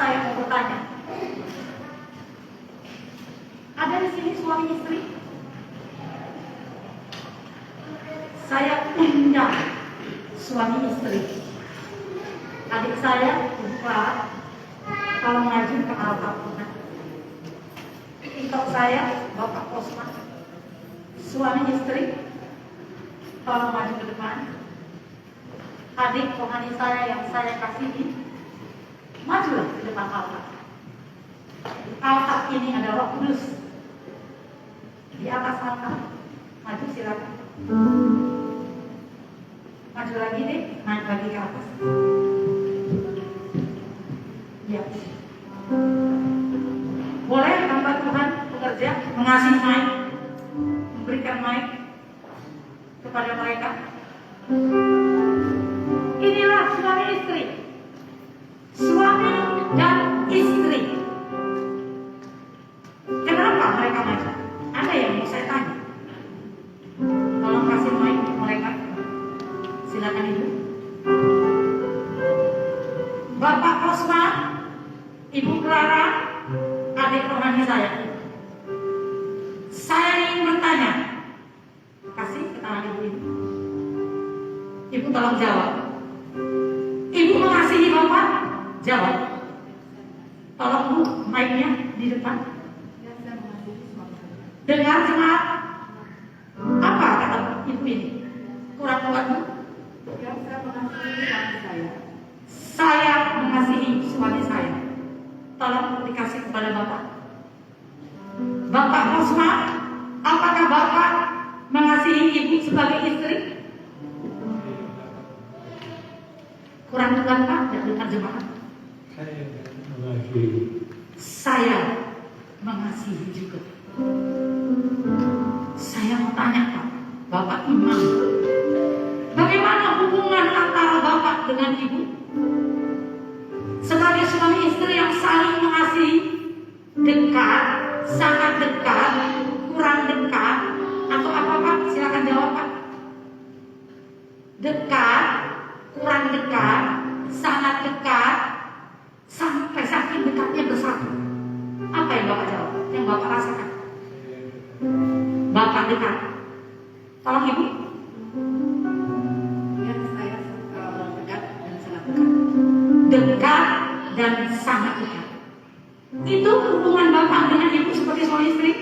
saya mau bertanya. Ada di sini suami istri? Saya undang suami istri. Adik saya, Clara, kalau maju ke arah Tuhan. Untuk saya, Bapak Osman, suami istri, kalau maju ke depan. Adik rohani saya yang saya kasihi, majulah ke depan altar. Altar ini adalah kudus. Di atas altar, maju silakan. Maju lagi deh, naik lagi ke atas. Ya. Boleh hamba Tuhan bekerja, mengasih mic, memberikan mic kepada mereka. Inilah suami istri, suami dan istri. Kenapa mereka maju? Ada yang mau saya tanya? Tolong kasih mic mereka. Silakan Ibu. Bapak Osman, Ibu Clara, adik rohani saya. Saya ingin bertanya. Kasih ke tangan Ibu ini. Ibu tolong jawab. Ibu mengasihi Bapak? Jawab. Tolong Bu, mic-nya di depan. Dengar jemaat. Apa kata Ibu ini? Kurang kuat Bu? Yang saya mengasihi suami saya. Saya mengasihi suami saya. Tolong dikasih kepada Bapak. Bapak Osman, apakah Bapak mengasihi Ibu sebagai istri? Kurang tepat Pak, dan dengar jemaat. Saya mengasihi. Saya mengasihi juga. Saya mau tanya Pak, Bapak Imam, bagaimana hubungan antara Bapak dengan Ibu? Sebagai suami istri yang saling mengasihi, dekat, sangat dekat, kurang dekat, atau apa Pak? Silakan jawab Pak. Dekat, kurang dekat, sangat dekat, sampai saking dekatnya bersatu. Apa yang Bapak jawab? Yang Bapak rasakan? Bapak dekat. Tolong Ibu. Yang saya dekat dan sangat dekat. Dekat dan sangat dekat. Itu hubungan Bapak dengan Ibu sebagai suami istri?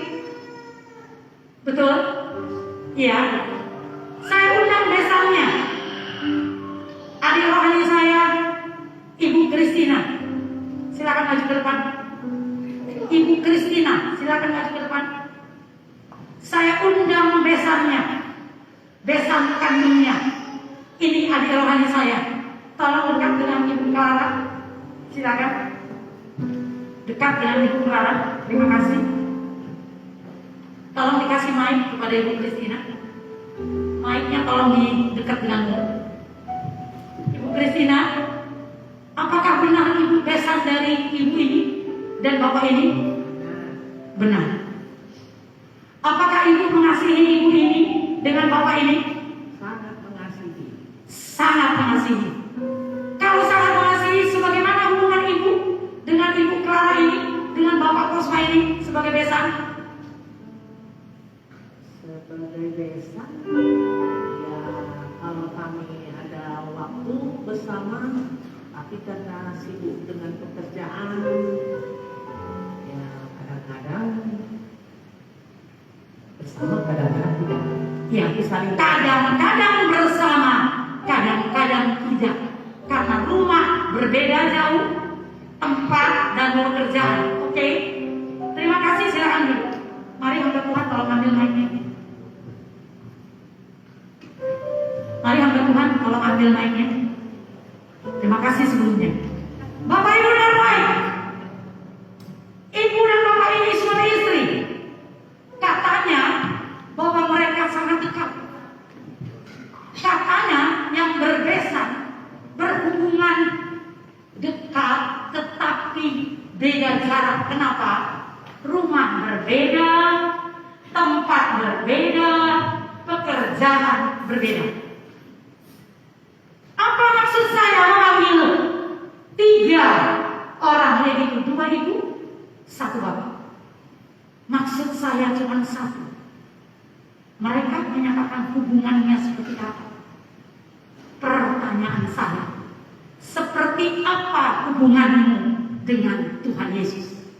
Betul? Iya. Saya undang besannya. Adik rohani saya, Ibu Kristina. Silakan maju ke depan. Ibu Kristina, silakan maju ke depan. Saya undang besannya, besan kandungnya. Ini adik rohani saya. Tolong dekat dengan Ibu Clara. Silakan. Dekat dengan Ibu Clara. Terima kasih. Tolong dikasih mic kepada Ibu Kristina. Mic-nya tolong dekat denganmu. Ibu Kristina, apakah benar Ibu besan dari Ibu ini dan Bapak ini? Benar. Apakah Ibu mengasihi Ibu ini dengan Bapak ini? Sangat mengasihi. Sangat mengasihi. Kalau sangat mengasihi, sebagaimana hubungan Ibu dengan Ibu Clara ini, dengan Bapak Kosma ini sebagai besan? Sebagai besan, ya kalau kami ada waktu bersama, tapi karena sibuk dengan pekerjaan, ya kadang-kadang bersama, kadang-kadang tidak. Ya, kadang-kadang bersama, kadang-kadang tidak. Karena rumah berbeda jauh, tempat dan pekerjaan. Oke? Terima kasih, silakan dulu. Mari hamba Tuhan tolong ambil mic-nya. Mari hamba Tuhan tolong ambil mic-nya. Terima kasih sebelumnya. Bapak Ibu dan Bapak, Ibu dan Bapak ini suami istri. Katanya bahwa mereka sangat dekat. Katanya yang berbesan, berhubungan dekat, tetapi beda jarak. Kenapa? Rumah berbeda, tempat berbeda, pekerjaan berbeda. Apa maksud saya mengambil 3 sekarang hubungannya seperti apa? Pertanyaan saya, seperti apa hubunganmu dengan Tuhan Yesus?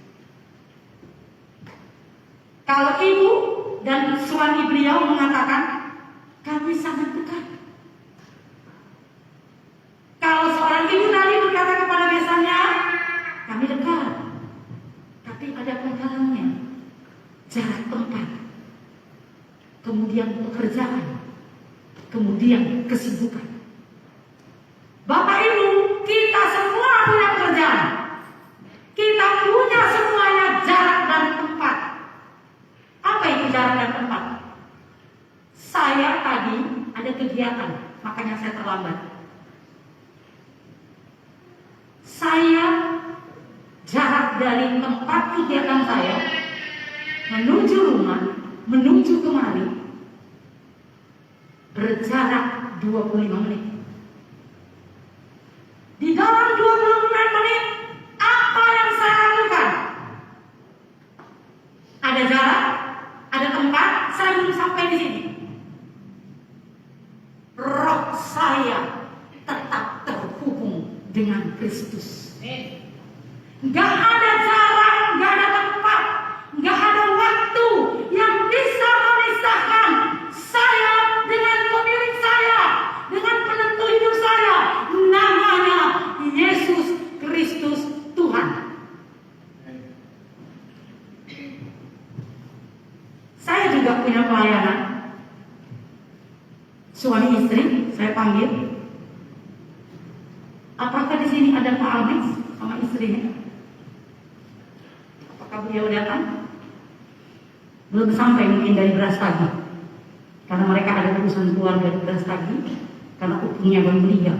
Kalau ibu dan suami beliau mengatakan, kami sangat dekat. Kalau seorang ibu tadi berkata kepada besannya, kami dekat. Tapi ada penghalangnya, jarak tempat, kemudian pekerjaan, kemudian kesibukan. Bapak Ibu, kita semua punya pekerjaan. Kita punya semuanya jarak dan tempat. Apa itu jarak dan tempat? Saya tadi ada kegiatan, makanya saya terlambat. Saya jarak dari tempat kegiatan saya menuju rumah, menuju kemari berjarak 25 menit. Di dalam 25 menit, apa yang saya lakukan? Ada jarak, ada tempat, saya belum sampai di sini. Roh saya tetap terhubung dengan Kristus. Gak ada jarak, gak ada tempat, gak ada waktu yang bisa memisahkan saya dengan pemilik saya, dengan penentu hidup saya. Namanya Yesus Kristus Tuhan. Saya juga punya pelayanan. Suami istri, saya panggil. Apakah di sini ada Pak Abis sama istrinya? Apakah beliau datang? Belum sampai mungkin dari Brastagi, karena mereka ada urusan keluar dari Brastagi, karena hubungnya baru beliau.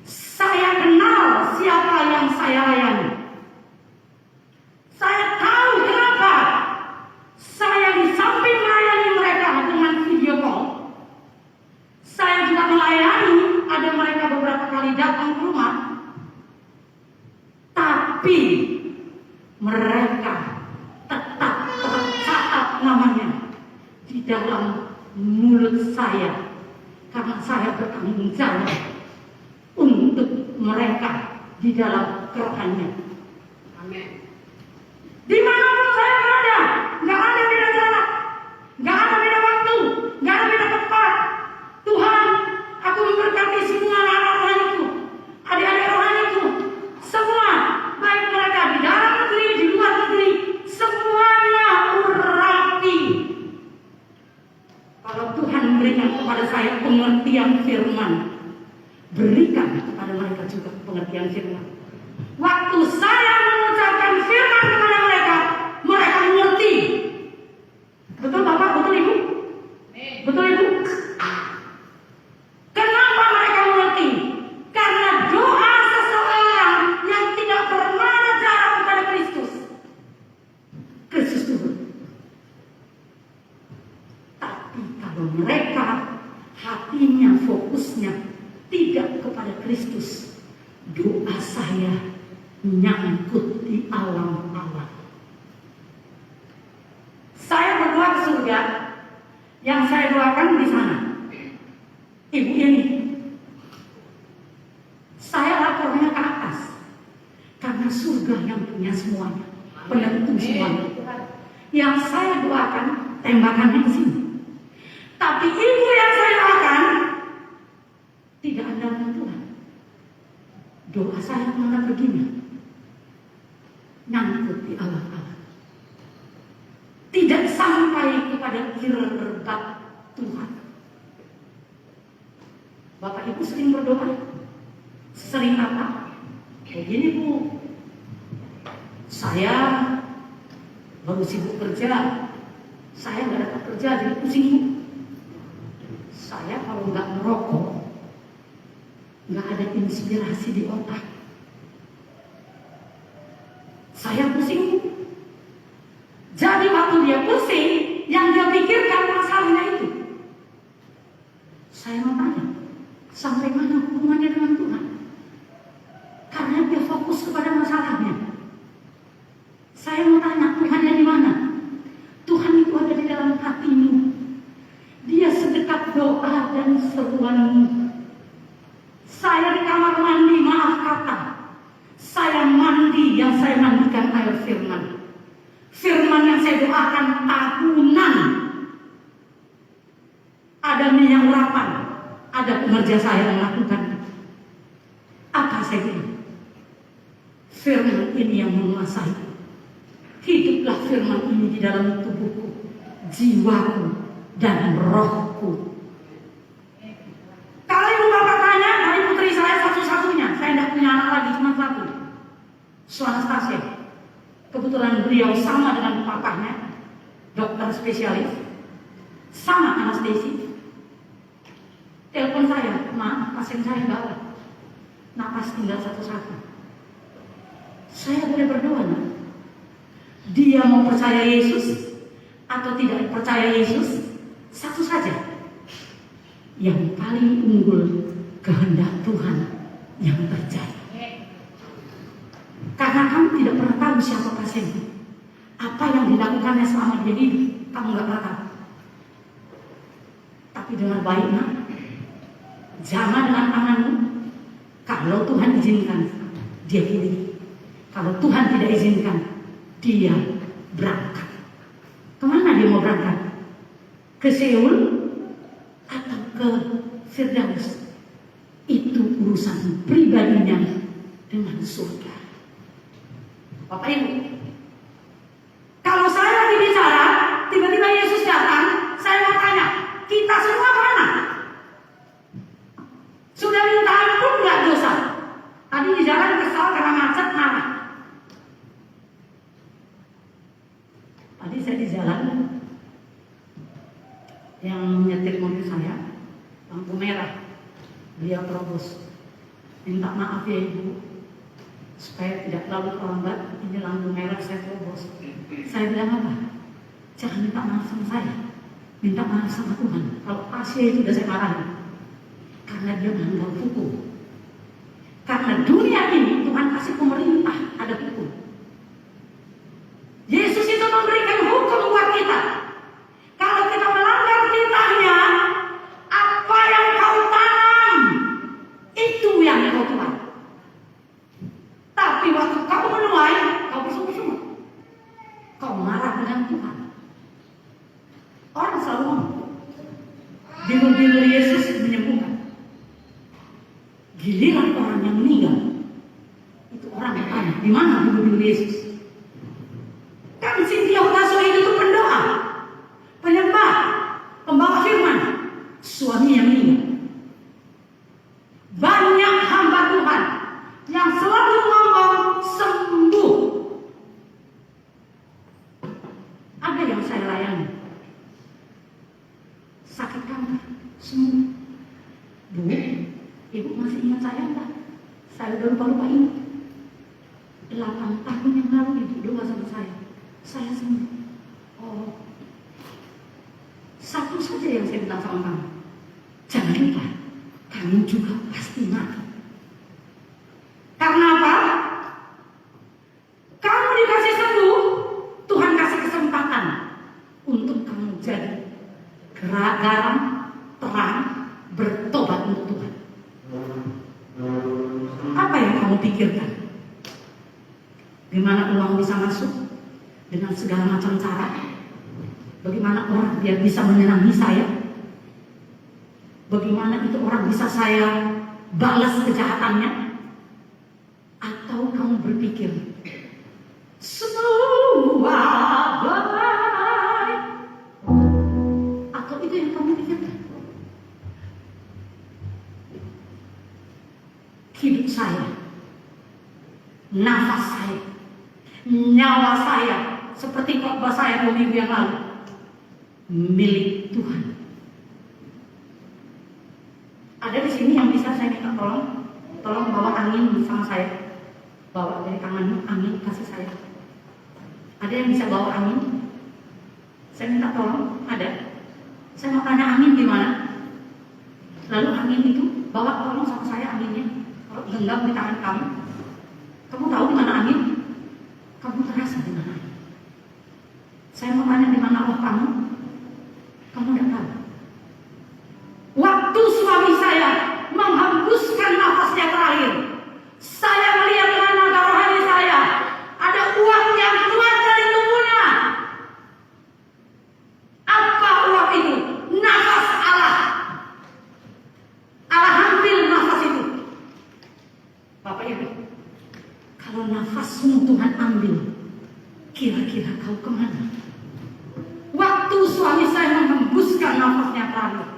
Saya kenal siapa yang saya layani. Saya tahu kenapa saya di samping melayani mereka dengan video call, saya juga melayani, ada mereka beberapa kali datang ke rumah, tapi mereka tetap tercatat namanya di dalam mulut saya, karena saya bertanggung jawab untuk mereka di dalam kerohanian. Amin. Dimanapun saya berada, nggak ada beda jarak, nggak ada beda waktu, nggak ada beda tempat. Tuhan, aku memberkati semua anak rohaniku, adik-adik rohaniku, semua, baik mereka di dalam negeri, di luar negeri, semuanya urapi. Kalau Tuhan memberikan kepada saya pengertian firman, berikan kepada mereka juga pengertian firman. Waktu saya mengucapkan firman kepada mereka, mereka mengerti. Betul Bapak, betul Ibu? Betul Ibu? Kenapa mereka mengerti? Karena doa seseorang yang tidak pernah ada jarak kepada Kristus, Kristus turun. Tapi kalau mereka hatinya, fokusnya tidak kepada Kristus, doa saya nyangkut di alam-alam. Saya berdoa ke surga, yang saya doakan di sana. Ibu ini, saya lapornya ke atas, karena surga yang punya semuanya, penentu semuanya. Yang saya doakan, tembakannya ke sini. Tapi ibu yang saya doakan tidak andalkan Tuhan. Doa saya malah begini, nyangkut di alam-alam, tidak sampai kepada kirbat Tuhan. Bapak Ibu sering berdoa, sering apa? Begini Bu, saya baru sibuk kerja, saya nggak dapat kerja jadi pusing Bu. Saya kalau nggak merokok, nggak ada inspirasi di otak. Saya pusing Bu. Jadi waktu dia pusing, yang dia pikirkan masalahnya itu. Saya mau tanya, sampai mana hubungannya dengan Tuhan? Karena dia fokus kepada masalahnya. Saya mau tanya, Tuhannya di mana? Tuhan itu ada di dalam hatimu, seruanmu. Saya di kamar mandi, maaf kata. Saya mandi, yang saya mandikan air firman. Firman yang saya doakan tahunan. Ada minyak urapan, ada pekerja saya yang melakukan. Apa saya bilang? Firman ini yang menguasai. Hiduplah firman ini di dalam tubuhku, jiwaku, dan rohku. Kalau ibu bapak tanya, dari putri saya satu-satunya, saya tidak punya anak lagi, cuma satu. Anastasia. Kebetulan beliau sama dengan papahnya, dokter spesialis, sama anestesi. Telepon saya, maaf, pasien saya bawah, napas tinggal satu-satu. Saya boleh berdoa, nak? Dia mau percaya Yesus atau tidak percaya Yesus, satu saja. Yang paling unggul, kehendak Tuhan yang terjadi. Karena kamu tidak pernah tahu siapa pasienmu, apa yang dilakukannya selama dia hidup, kamu gak pernah tahu. Tapi dengar baik, nak, jangan dengan tanganmu. Kalau Tuhan izinkan, dia pilih. Kalau Tuhan tidak izinkan, dia berangkat. Kemana dia mau berangkat? Ke Seoul atau ke Firdaus? Itu urusan pribadinya dengan surga. Bapak Ibu, kalau saya lagi bicara, tiba-tiba Yesus datang, saya mau tanya, kita semua mana? Sudah minta ampun nggak dosa? Tadi di jalan kesal karena macet, marah. Tadi saya di jalan, yang nyetir mobil saya, lampu merah, beliau terobos. Minta maaf ya Ibu, supaya tidak terlalu terlambat, ini lampu merah saya terobos. Saya bilang apa? Jangan minta maaf sama saya, minta maaf sama Tuhan. Kalau Asia itu udah saya marahin, karena dia melanggar hukum. Karena dunia ini Tuhan kasih pemerintah ada hukum. Yesus itu memberikan hukum buat kita. Kalau kita melanggar titahnya, apa yang kau tanam, itu yang kau tuai. Tapi waktu kau menuai, kau bersungguh-sungguh. Kau marah dengan Tuhan. Orang selalu ngomong, bilur-bilur Yesus menyembuhkan. Giliran orang yang meninggal, itu orang yang tanya, di mana bilur-bilur Yesus? Kan Cynthia Hutasung itu pendoa, penyembah, pembawa firman, suaminya meninggal. Banyak hamba Tuhan yang selalu ngomong sembuh. Ada yang saya layani, sakit kanker, sembuh. Bu, Ibu masih ingat saya enggak? Saya udah lupa ingat. 8 tahun yang lalu Ibu doa sama saya sembuh. Oh, satu saja yang saya bilang sama kamu, jangan lupa, kamu juga pasti mati. Karena apa? Kamu dikasih sembuh, Tuhan kasih kesempatan untuk kamu jadi garam, terang, bertobat untuk Tuhan. Apa yang kamu pikirkan? Gimana uang bisa masuk dengan segala macam cara? Bagaimana orang biar bisa menyenangi saya? Bagaimana itu orang bisa saya balas kejahatannya? Atau kamu berpikir semua baik? Atau itu yang kamu pikirkan? Hidup saya, nafas saya, nyawa saya, seperti khotbah saya 2 minggu yang lalu, milik Tuhan. Ada di sini yang bisa saya minta tolong bawa angin bersama saya, bawa dari tangan angin kasih saya. Ada yang bisa bawa angin? Saya minta tolong, ada. Saya mau tanya angin di mana? Lalu angin itu bawa tolong sama saya anginnya. Kalau genggam di tangan kamu, kamu tahu di mana angin? Kamu terasa di mana angin? Saya mau tanya di mana roh kamu? Kamu tidak tahu. Waktu Kalau nafasmu Tuhan ambil, kira-kira kau kemana? Waktu suami saya menghembuskan nafasnya terakhir,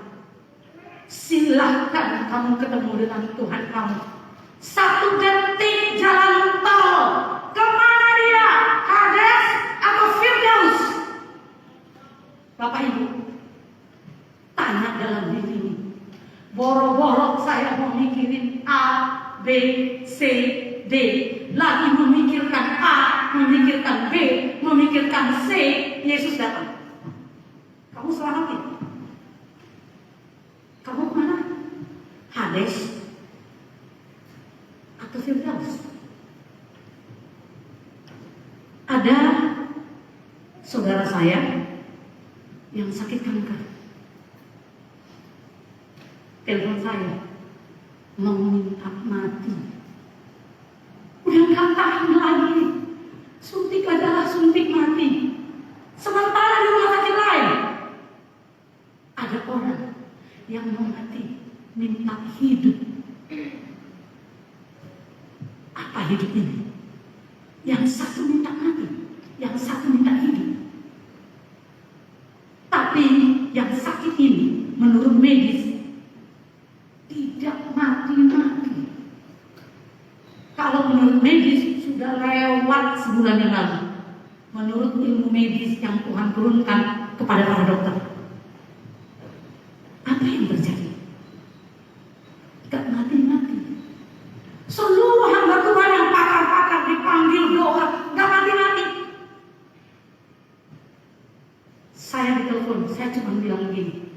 silahkan kamu ketemu dengan Tuhan kamu. 1 detik jalan tol, kemana dia? Hades atau Firdaus? Bapak Ibu, tanya dalam diri ini. Boro-boro saya mau mikirin A, B, C, D, lagi memikirkan A, memikirkan B, memikirkan C, Yesus datang. Kamu selamat ya? Kamu kemana? Hades atau Firdaus? Ada saudara saya yang sakit kanker. Telepon saya, mau minta mati. Udah gak tahan lagi. Suntik adalah suntik mati. Sementara di rumah sakit lain ada orang yang mau mati, minta hidup. Apa hidup ini? Yang satu minta mati, yang satu minta hidup. Tapi yang sakit ini menurut medis tidak mati-mati. Kalau menurut medis sudah lewat sebulan yang lalu. Menurut ilmu medis yang Tuhan turunkan kepada para dokter. Apa yang terjadi? Gak mati-mati. Seluruh hamba Tuhan yang pakar-pakar dipanggil doa, gak mati-mati. Saya ditelepon, saya cuma bilang gini.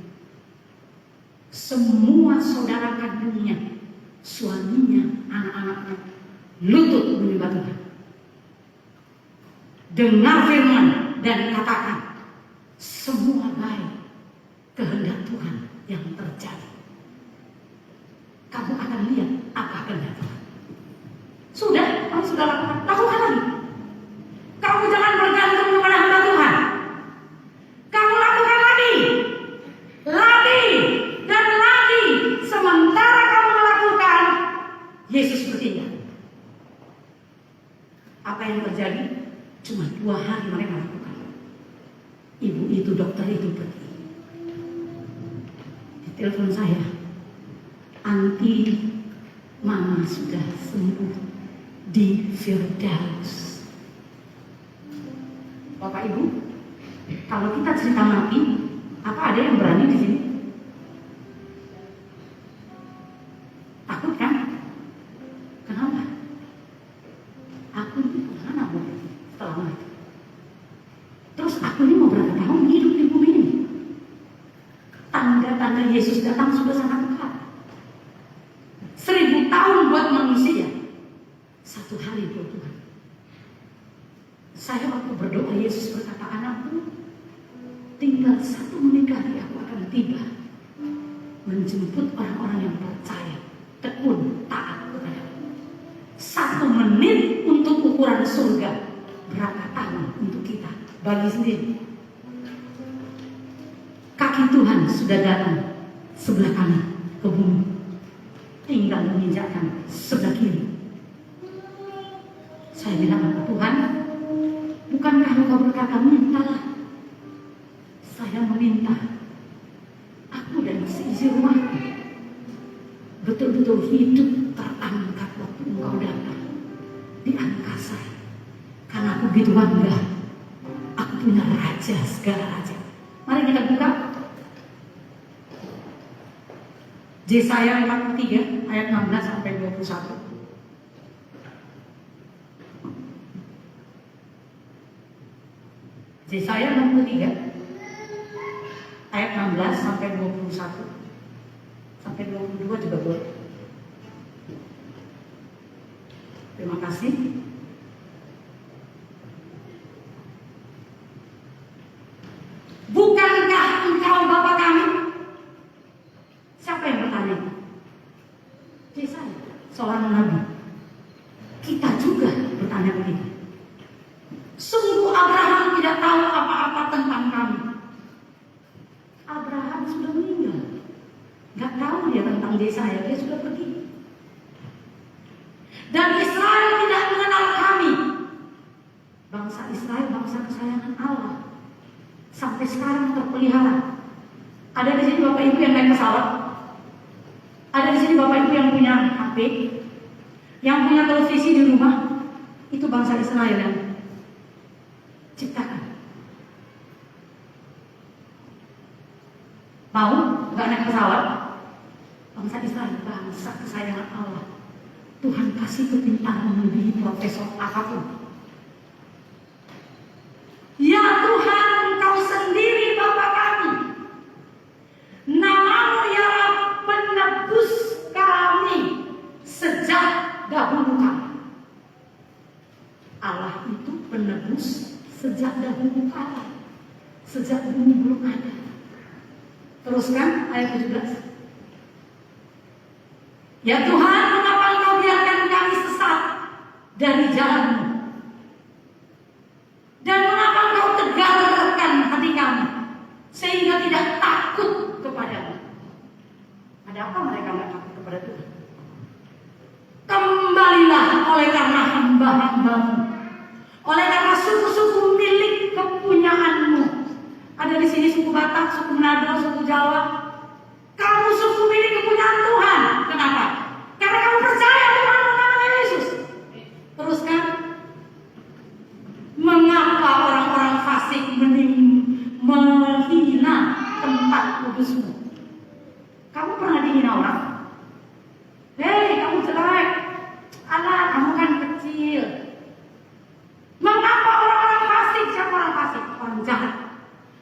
Semua saudara kandungnya, suaminya, anak-anaknya lutut menyembah Tuhan. Dengar firman dan katakan, semua baik kehendak Tuhan yang terjadi. Kamu akan lihat apa kehendak Tuhan. Sudah, kamu sudah lakukan, lakukan lagi. Kamu jangan bergantung kepada hamba Tuhan. Kamu lakukan lagi, dan lagi. Sementara kamu melakukan, Yesus bertindak. Apa yang terjadi? Cuma 2 hari mereka lakukan. Ibu itu, dokter itu pergi. Di telepon saya, anti mama sudah sembuh di Firdaus. Bapak Ibu, kalau kita cerita mati, apa ada yang berani di sini? Takut kan? Kenapa? Aku ini kemana mau setelah mati? Terus aku ini mau berapa tahun hidup di bumi ini? Tanda-tanda Yesus datang sudah sangat dekat. 1000 tahun buat manusia, 1 hari buat Tuhan. Saya waktu berdoa, Yesus berkata, anakku, tinggal 1 menit lagi aku akan tiba menjemput orang-orang yang percaya, tekun, taat kepada aku. 1 menit untuk ukuran surga, berapa tahun untuk kita bagi sendiri. Kaki Tuhan sudah datang sebelah kanan ke bumi, tinggal menginjakkan sebelah kiri. Saya bilang, Tuhan, bukankah Engkau berkata, mintalah. Saya meminta, aku dan seisi rumahku betul-betul hidup terangkat waktu Engkau datang di angkasa. Karena aku begitu bangga, aku punya raja, segala raja. Mari kita buka Yesaya 43 ayat 16 sampai 21. Yesaya 63 ayat 16 sampai 21 sampai 22 juga boleh. Terima kasih. Bukankah engkau Bapa kami? Siapa yang bertanya? Yesaya, seorang nabi. Kita juga bertanya begitu. Sungguh Abraham tidak tahu apa-apa tentang kami. Abraham sudah meninggal. Gak tahu dia tentang Yesaya, dia sudah pergi. Dan Israel tidak mengenal Israel, bangsa kesayangan Allah, sampai sekarang terpelihara. Ada di sini Bapak Ibu yang naik pesawat, ada di sini Bapak Ibu yang punya HP, yang punya televisi di rumah. Itu bangsa Israel yang ciptakan. Mau nggak naik pesawat? Bangsa Israel, bangsa kesayangan Allah. Tuhan kasih kepintaran melebihi profesor apapun. Ya Tuhan, Engkau sendiri Bapa kami. Nama-Mu ialah penebus kami sejak dahulu kala. Allah itu penebus sejak dahulu kala, sejak bumi belum ada. Teruskan ayat 17. Ya Tuhan, mengapa Engkau biarkan kami sesat dari jalan-Mu? Dan mengapa Engkau tegarkan hati kami sehingga tidak takut kepada-Mu? Ada apa mereka tidak takut kepada Tuhan? Kembalilah oleh karena hamba-hamba-Mu, oleh karena suku-suku milik kepunyaan-Mu. Ada di sini suku Batak, suku Manado, suku Jawa. Kamu suku milik kepunyaan Tuhan. Kenapa? Karena kamu percaya Tuhan namanya Yesus. Teruskan. Mengapa orang-orang fasik menghina tempat kudus-Mu? Kamu pernah dihina orang? Hei, kamu jelek. Allah, kamu kan kecil. Mengapa orang-orang fasik? Siapa orang fasik? Orang jahat.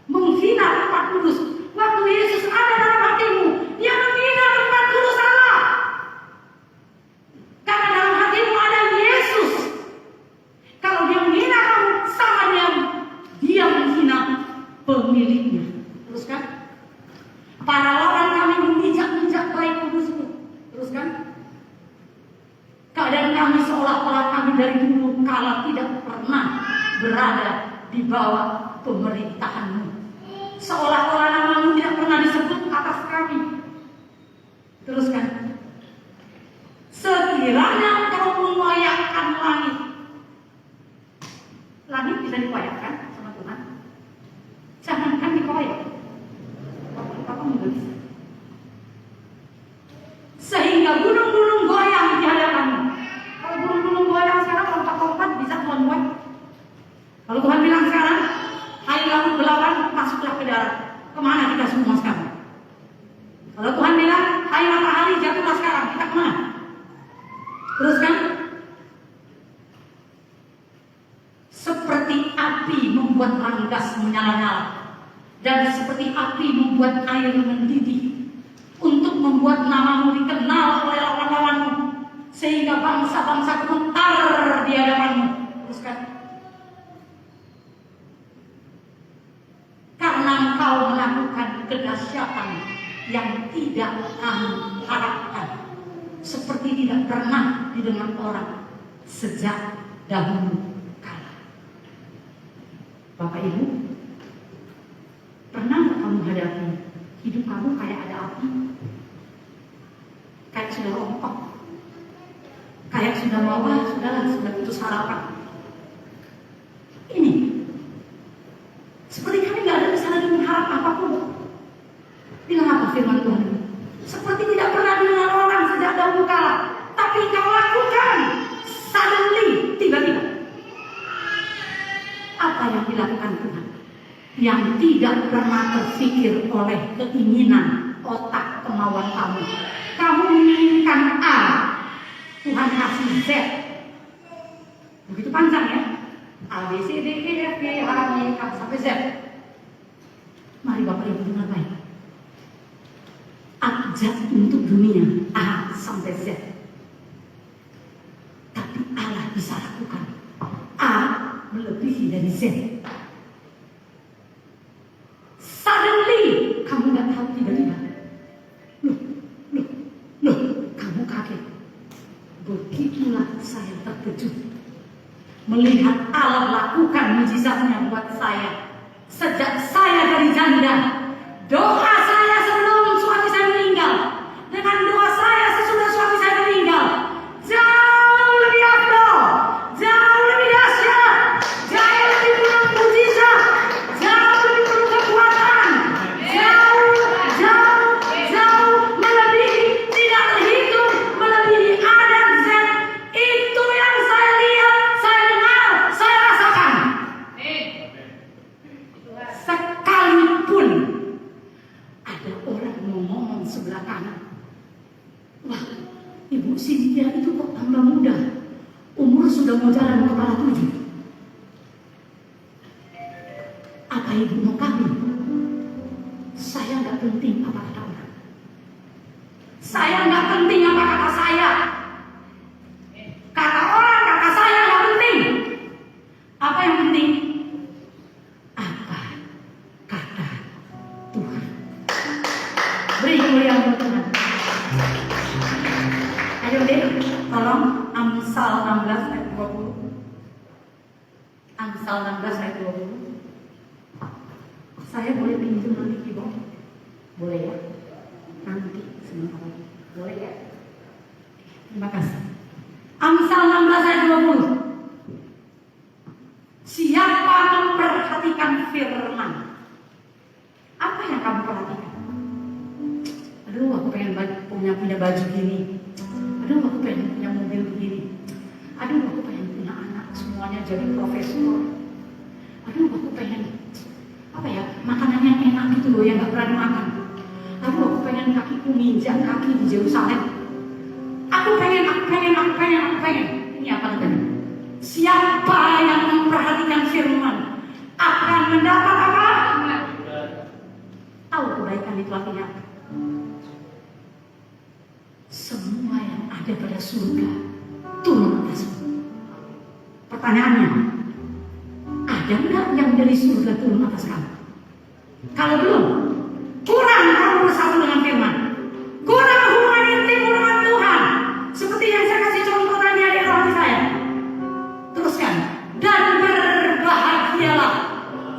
Menghina tempat kudus. Waktu Yesus ada dalam hatimu, dia menghina tempat kudus Allah. Karena dalam hatimu ada Yesus. Kalau dia menghina kamu, sama dia menghina pemiliknya. Teruskan. Para lawan kami menginjak-injak baik kudus-Mu. Teruskan. Keadaan kami seolah-olah kami dari dulu kala tidak pernah berada di bawah pemerintahan-Mu. Seolah-olah nama-Mu tidak pernah disebut atas kami. Teruskan. Sekiranya Engkau mengoyakkan langit. Langit bisa dikoyakkan sama Tuhan. Jangankan dikoyak. Apa juga bisa. Sehingga gunung-gunung goyang di hadapan-Mu. Kalau gunung-gunung goyang sekarang lompat-lompat bisa membuat. Kalau Tuhan bilang sekarang, hai laut belawan, masuklah ke darat. Kemana kita semua sekarang? Kalau Tuhan bilang, hai matahari, jatuhlah sekarang, kita kemana? Teruskan. Seperti api membuat ranggas menyala-nyala, dan seperti api membuat air mendidih, untuk membuat nama-Mu dikenal oleh lawan-lawan-Mu, sehingga bangsa-bangsa gemetar di hadapan-Mu. Teruskan. Karena Engkau melakukan kedahsyatan yang tidak kami harapkan, seperti tidak pernah didengar orang sejak dahulu kala. Bapak Ibu, pernah nggak kamu hadapi hidup kamu kayak ada api, kayak sudah rontok, kayak sudah mau sudah putus harapan? Ini seperti kami nggak ada bisa lagi mengharap apapun. Bilang apa firman Tuhan? Seperti tidak pernah didengar orang sejak dahulu kala, tapi Engkau lakukan suddenly, tiba-tiba. Apa yang dilakukan Tuhan? Yang tidak pernah terfikir oleh keinginan otak kemauan kamu. Kamu menginginkan A, Tuhan kasih Z. Begitu panjang ya. A, B, C, D, E, F, G, H, I, K sampai Z. Mari Bapak Ibu dengar baik. Abjad untuk dunia A sampai Z. Tapi Allah bisa lakukan A melebihi dari Z. Suddenly, kamu nggak tahu tiba-tiba. Loh, kamu kaget. Begitulah saya terkejut melihat Allah lakukan mujizatnya buat saya. Sejak saya dari janda, doa saya sebelum suami saya meninggal, dengan doa saya sesudah suami saya meninggal, jauh lebih afdal, jauh lebih dahsyat, jauh lebih Ibu Cynthia itu kok tambah muda, umur sudah mau jalan kepala 7. Apa ibu mau kawin? Saya nggak penting apa kata orang. Saya nggak penting apa kata saya. Kata orang, kata saya nggak penting. Apa yang penting? Apa kata Tuhan? Beri kemuliaan buat Tuhan. Ayo deh, tolong Amsal 16 ayat 20. Amsal 16 ayat 20. Saya boleh pinjam nanti keyboard? Boleh ya? Nanti sebentar lagi. Boleh ya? Terima kasih. Amsal 16 ayat 20. Siapa memperhatikan firman? Apa yang kamu perhatikan? Aduh, aku pengen punya baju gini. Aduh, aku pengen punya mobil begini. Aduh, aku pengen punya anak semuanya jadi profesor. Aduh, aku pengen makanan yang enak gitu loh, yang gak pernah dimakan. Aduh, aku pengen kakiku nginjak kaki di Yerusalem. Aku pengen. Ini apa katanya? Siapa yang memperhatikan firman akan mendapat apa? Tahu kebaikan itu artinya apa? Semua yang ada pada surga turun atasmu. Pertanyaannya, ada nggak yang dari surga turun atas kamu? Kalau belum, kurang kamu bersatu dengan firman, kurang hubungan intim dengan Tuhan. Seperti yang saya kasih contoh tadi di rohani saya. Teruskan. Dan berbahagialah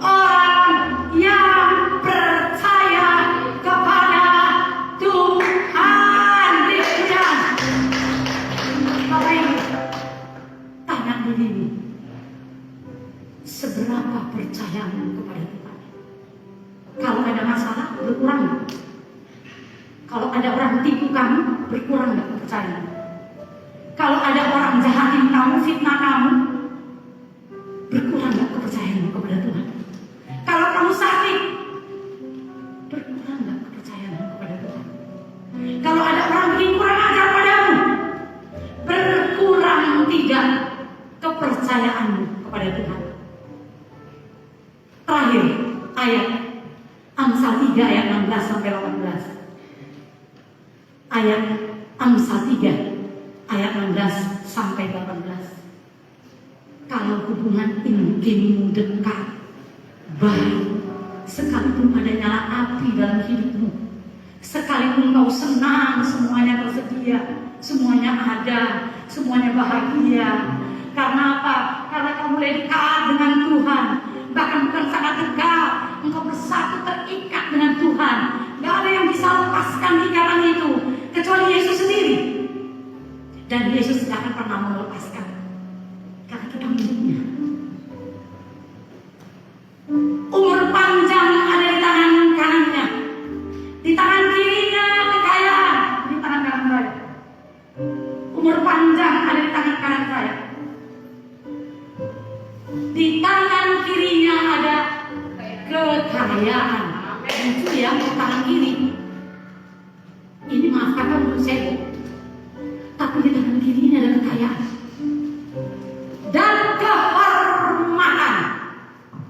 orang yang percaya kepada Tuhan. Demikian. Bapak Ibu, tanya begini, seberapa percayamu kepada Tuhan? Kalau ada masalah, berkurang nggak? Kalau ada orang tipu kamu, berkurang nggak kepercayaan? Kalau ada orang jahatin kamu, fitnah kamu, berkurang nggak kepercayaanmu kepada Tuhan? Kalau kamu sakit, berkurang nggak kepercayaanmu kepada Tuhan? Kalau ada orang bikin kurang ajar padamu, berkurang tidak kepercayaanmu kepada Tuhan? Terakhir, ayat Amsal 3 ayat 16 sampai 18. Ayat Amsal 3 ayat 16 sampai 18. Kalau hubungan intimmu dekat, baik, sekalipun ada nyala api dalam hidupmu, sekalipun kau senang, semuanya tersedia, semuanya ada, semuanya bahagia. Karena apa? Karena kamu mulai dekat dengan Tuhan. Bahkan bukan sangat dekat, engkau bersatu terikat dengan Tuhan. Gak ada yang bisa lepaskan ikatan itu kecuali Yesus sendiri. Dan Yesus tidak akan pernah melepaskan, karena kita miliknya. Umur panjang ada di tangan kanannya, di tangan kirinya kekayaan, di tangan kanan saya. Umur panjang ada di tangan kanan saya, di tangan kirinya ada kekayaan. Itu ya, tangan kiri. Ini maafkan menurut saya, tapi di tangan kiri ini ada kekayaan dan kehormatan.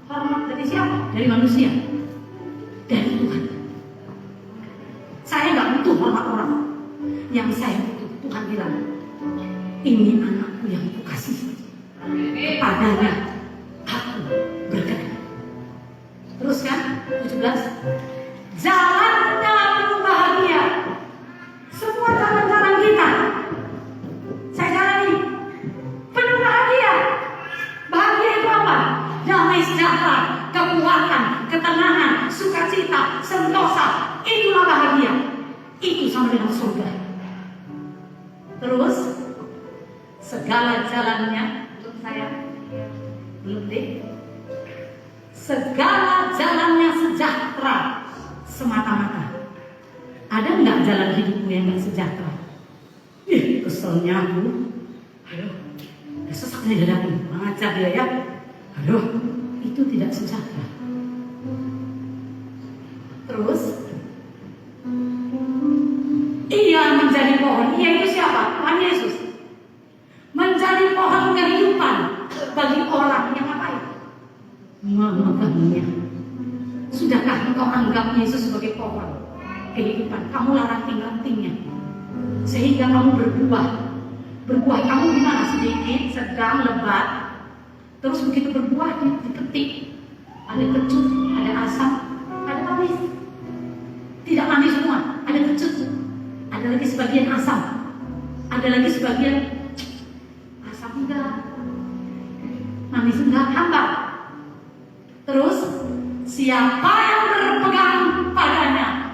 Hormat dari siapa? Dari manusia, dari Tuhan. Saya nggak butuh hormat orang. Yang saya butuh, Tuhan bilang, ini anakku yang kukasih, kepadanya aku berkenan. Teruskan 17. Jalannya penuh bahagia. Semua jalan-jalan kita saya jalani penuh bahagia. Bahagia itu apa? Damai sejahtera, kekuatan, ketenangan, sukacita, sentosa. Itulah bahagia. Itu sama dengan surga. Terus segala jalannya, belum saya, belum deh. Segala jalannya sejahtera semata-mata. Ada nggak jalan hidupmu yang nggak sejahtera? Keselnya aku. Aduh, sesaknya dadaku. Mengajar dia ya. Aduh, itu tidak sejahtera. Terus, ia menjadi pohon. Ia itu siapa? bagi orang yang ngapain? Memegangnya. Sudahkah engkau anggap Yesus sebagai pohon kehidupan? Kamu larang rantingnya sehingga kamu berbuah. Berbuah kamu gimana? Sedikit, sedang, lebat. Terus begitu berbuah dipetik, ada kecut, ada asam, ada manis. Tidak manis semua, ada kecut, ada lagi sebagian asam, ada lagi sebagian asam enggak, manis enggak, hambar. Terus siapa yang berpegang padanya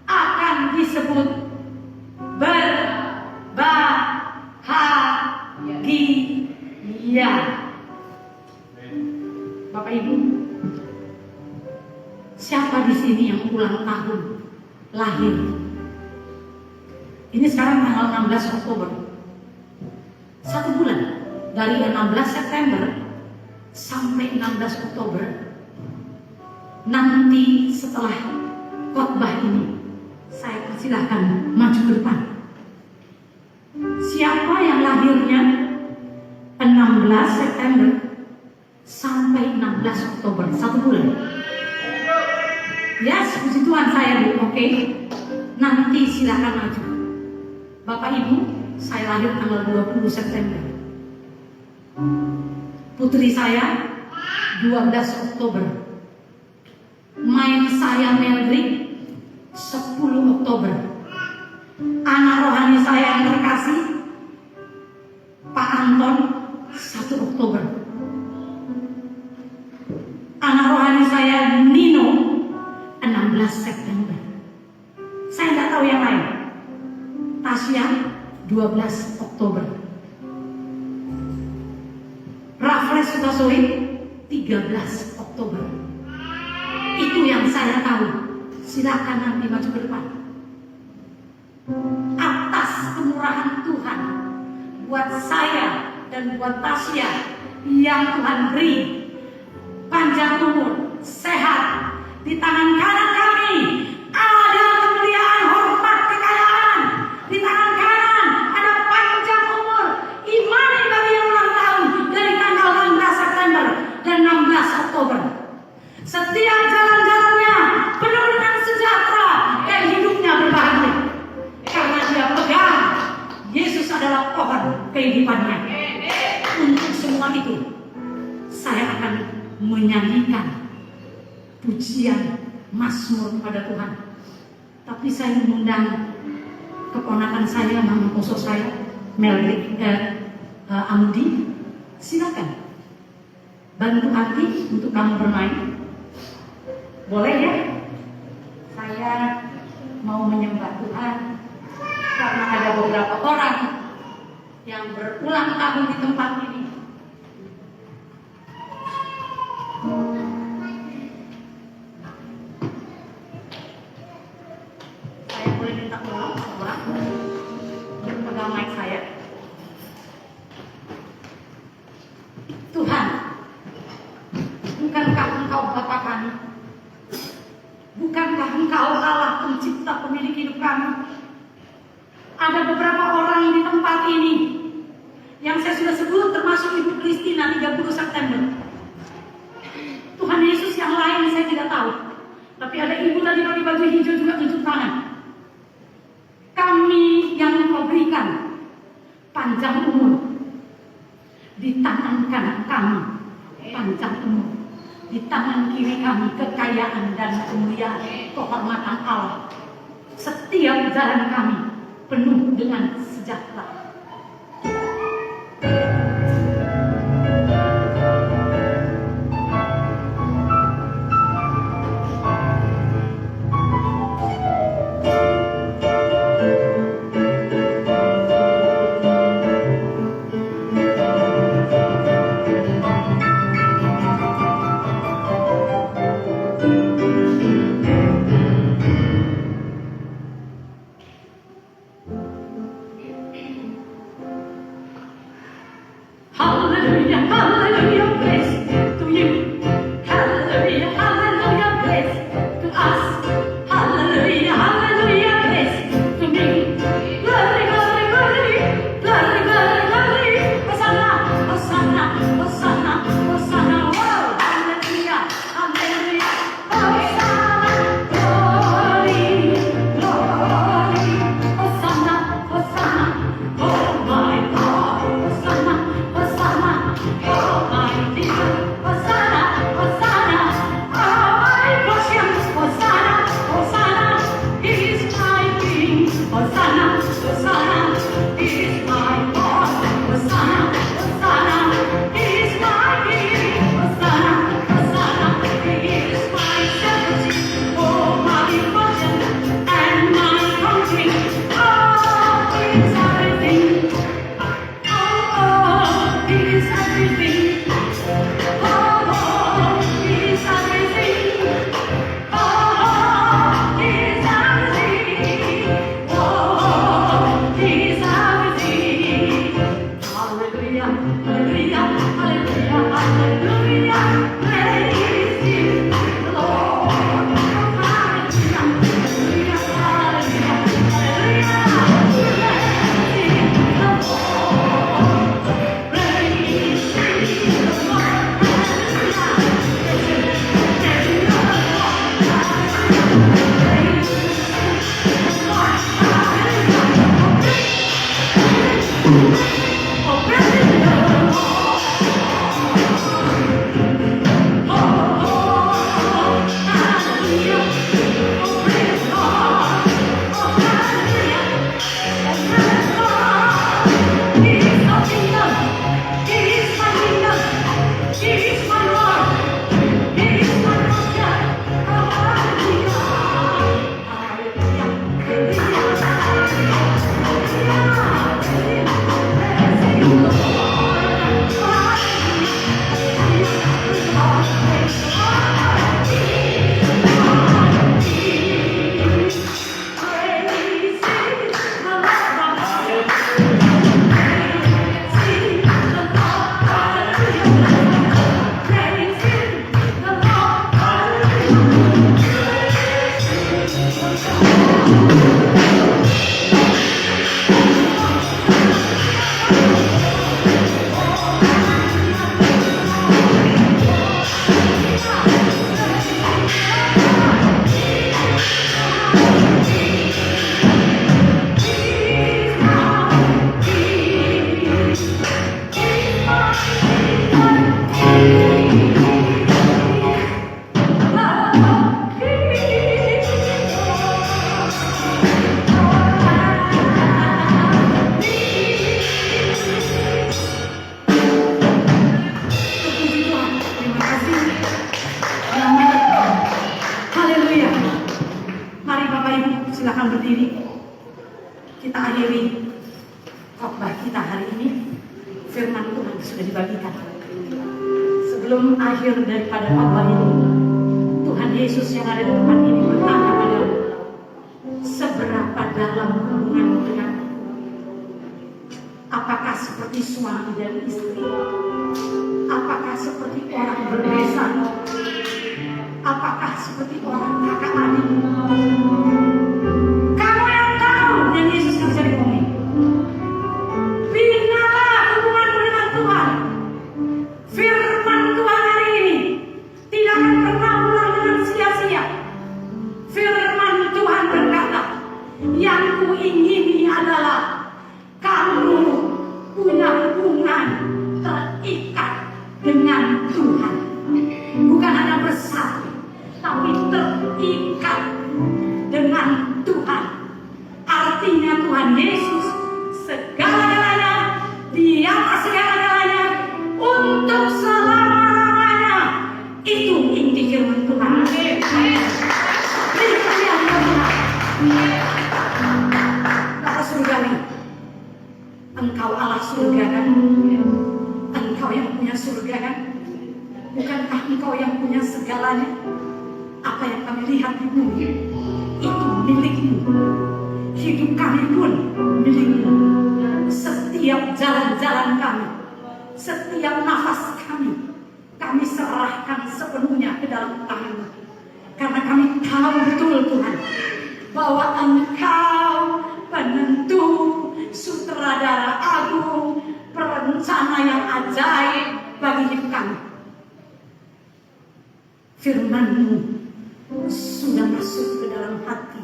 akan disebut berbahagia. Bapak Ibu, siapa di sini yang ulang tahun lahir? Ini sekarang tanggal 16 Oktober. 1 bulan dari 16 September sampai 16 Oktober. Nanti setelah khotbah ini, saya persilahkan maju ke depan. Siapa yang lahirnya 16 September sampai 16 Oktober, 1 bulan. Ya, puji Tuhan saya Bu, oke. Nanti silakan maju. Bapak Ibu, saya lahir tanggal 20 September. Putri saya 12 Oktober. Main saya Meldrik 10 Oktober. Anak rohani saya yang terkasih Pak Anton 1 Oktober. Anak rohani saya Nino 16 September. Saya nggak tahu yang lain. Tasya 12 Oktober. Raffles Sukasoi 13 Oktober. Itu yang saya tahu. Silakan nanti maju ke depan. Atas kemurahan Tuhan buat saya dan buat Tasya yang Tuhan beri panjang umur, sehat, di tangan kanan kami ada kemuliaan, hormat, kekayaan. Di tangan kanan ada panjang umur, imani bagi yang ulang tahun dari tanggal 16 September dan 16 Oktober. Setiap jalan-jalannya penuh dengan sejahtera dan hidupnya berbahagia karena dia pegang Yesus adalah pohon kehidupannya. Untuk semua itu saya akan menyanyikan pujian mazmur kepada Tuhan. Tapi saya mengundang keponakan saya, mama poso saya, Meldrik Amudi. Silakan bantu Ati untuk kamu bermain. Boleh ya? Saya mau menyembah Tuhan karena ada beberapa orang yang berulang tahun di tempat ini. Saya boleh minta tolong seorang untuk pegang mic saya. Tuhan, bukankah Engkau Bapa kami? Bukankah Engkau Allah pencipta pemilik hidup kami? Ada beberapa orang di tempat ini yang saya sudah sebut, termasuk Ibu Kristina 30 September. Tuhan Yesus yang lain saya tidak tahu. Tapi ada ibu tadi pakai baju hijau juga tunjuk tangan. Kami yang Engkau berikan panjang umur, di tangan kanan kami panjang umur, di tangan kiri kami kekayaan dan kemuliaan, kehormatan Allah. Setiap jalan kami penuh dengan sejahtera. Hallelujah, hallelujah, praise to you. Hallelujah, hallelujah, praise to us. Hallelujah, hallelujah, praise to me. Glory, glory, glory, glory, glory, glory. Hosanna, Hosanna, Hosanna, khotbah kita hari ini, firman Tuhan sudah dibagikan. Sebelum akhir daripada khotbah ini, Tuhan Yesus yang ada di tempat ini bertanya padamu, seberapa dalam hubunganmu dengan? Apakah seperti suami dan istri? Apakah seperti orang berbesan? Apakah seperti orang kakak adik? Kamu yang tahu, yang Yesus nggak bisa dibohongi. Binalah hubunganmu dengan Tuhan. Firman Tuhan hari ini tidak akan pernah pulang dengan sia-sia. Firman Tuhan berkata, yang kuingini adalah kamu punya hubungan terikat dengan Tuhan. Bukan hanya bersatu, tapi terikat dengan Tuhan. Artinya Tuhan Yesus segala-galanya, di atas segala-galanya, untuk selama-lamanya. Itu inti firman Tuhan. Kata surgawi, engkau Allah surga kan? Engkau yang punya surga kan? Bukankah engkau yang punya segalanya? Apa yang kami lihat di bumi itu milikmu. Hidup kami pun milikmu. Setiap jalan-jalan kami, setiap nafas kami, kami serahkan sepenuhnya ke dalam tangan-Mu. Karena kami tahu betul Tuhan, bahwa Engkau penentu, sutradara agung, perencana yang ajaib bagi hidup kami. Firman-Mu sudah masuk ke dalam hati,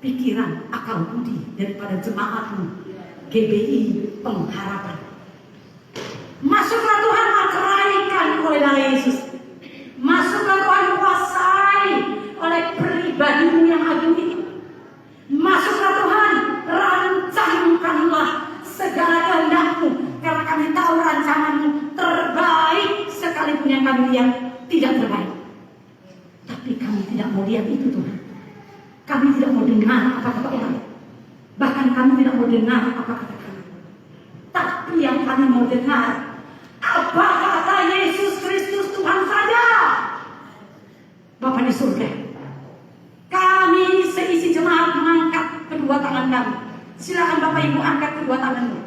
pikiran, akal budi daripada jemaat-Mu GBI Pengharapan. Masuklah Tuhan, ateraikan oleh darah Yesus. Masuklah Tuhan, kuasai oleh pribadi-Mu yang agung ini. Masuklah Tuhan, rancangkanlah segala kehendak-Mu, karena kami tahu rancangan-Mu terbaik, sekalipun yang kami lihat tidak terbaik. Tapi kami tidak mau lihat itu Tuhan. Kami tidak mau dengar apa kata orang. Bahkan kami tidak mau dengar apa kata kami. Tapi yang kami mau dengar, apa kata Yesus Kristus Tuhan saja. Bapa di surga, kami seisi jemaat mengangkat kedua tangan kami. Silakan Bapak Ibu angkat kedua tanganmu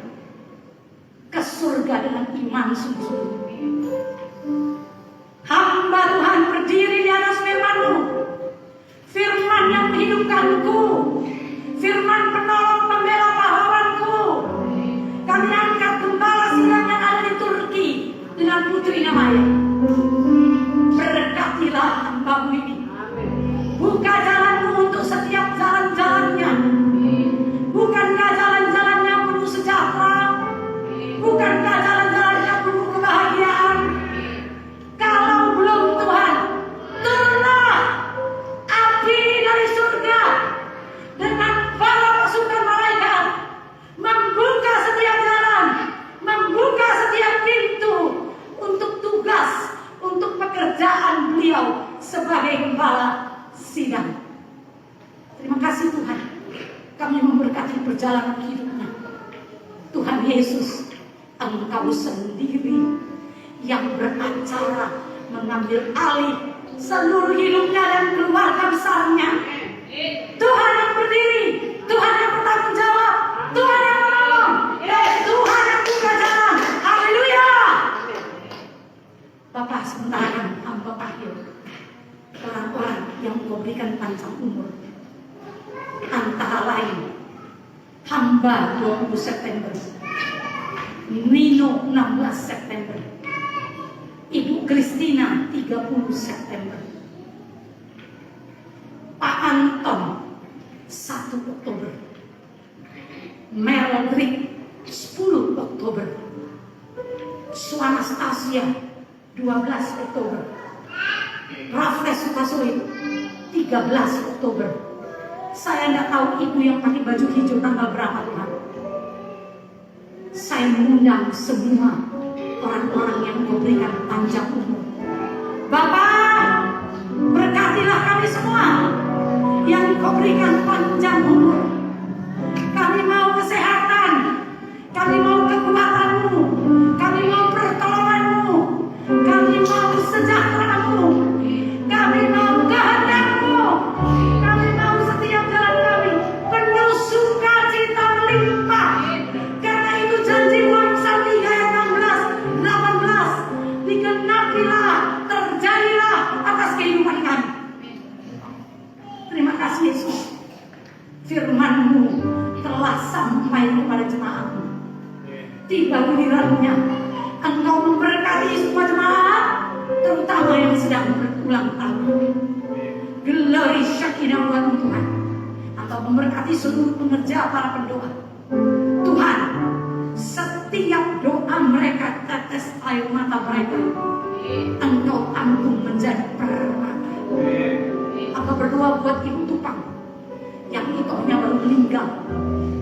ke surga dengan iman sungguh-sungguh. Hamba Tuhan berdiri di atas firman-Mu, firman yang menghidupkanku, firman penolong pembela pahlawanku. Kami angkat gembala silang yang ada di Turki dengan putri namanya. Berkatilah hamba-Mu ini. Buka jalan-Mu untuk setiap jalan-jalannya. Bukankah jalan-jalannya penuh sejahtera? Bukankah jalan-jalannya penuh kebahagiaan? Kalau belum Tuhan, turunlah api dari surga dengan para pasukan malaikat, membuka setiap jalan, membuka setiap pintu untuk tugas, untuk pekerjaan beliau sebagai gembala sidang. Terima kasih Tuhan, kami memberkati perjalanan hidupnya. Tuhan Yesus, Engkau sendiri yang beracara mengambil alih seluruh hidupnya dan keluarga besarnya. Tuhan yang berdiri, Tuhan yang bertanggung jawab, Tuhan yang menolong, dan Tuhan yang buka jalan. Haleluya. Bapak, sementara kan hamba panggil orang-orang yang Kau berikan panjang umur, antara lain hamba 20 September, Nino 16 September, Ibu Kristina 30 September, Pak Anton 1 Oktober, Merodrik 10 Oktober, Suanastasia 12 Oktober, Raffles Sukasoi 13 Oktober. Saya tidak tahu ibu yang pakai baju hijau tanggal berapa Tuhan. Saya mengundang semua orang-orang yang Kau berikan panjang umur. Bapak, berkatilah kami semua yang Kau berikan panjang umur. Kami mau kesehatan, kami tiba gilirannya Engkau memberkati semua jemaat, terutama yang sedang berulang tahun. Glory Shekinah buatmu Tuhan. Engkau memberkati seluruh pengerja para pendoa. Tuhan, setiap doa mereka, tetes air mata mereka, Engkau tanggung menjadi permata. Aku berdoa buat Ibu Tupang yang ikonya baru meninggal.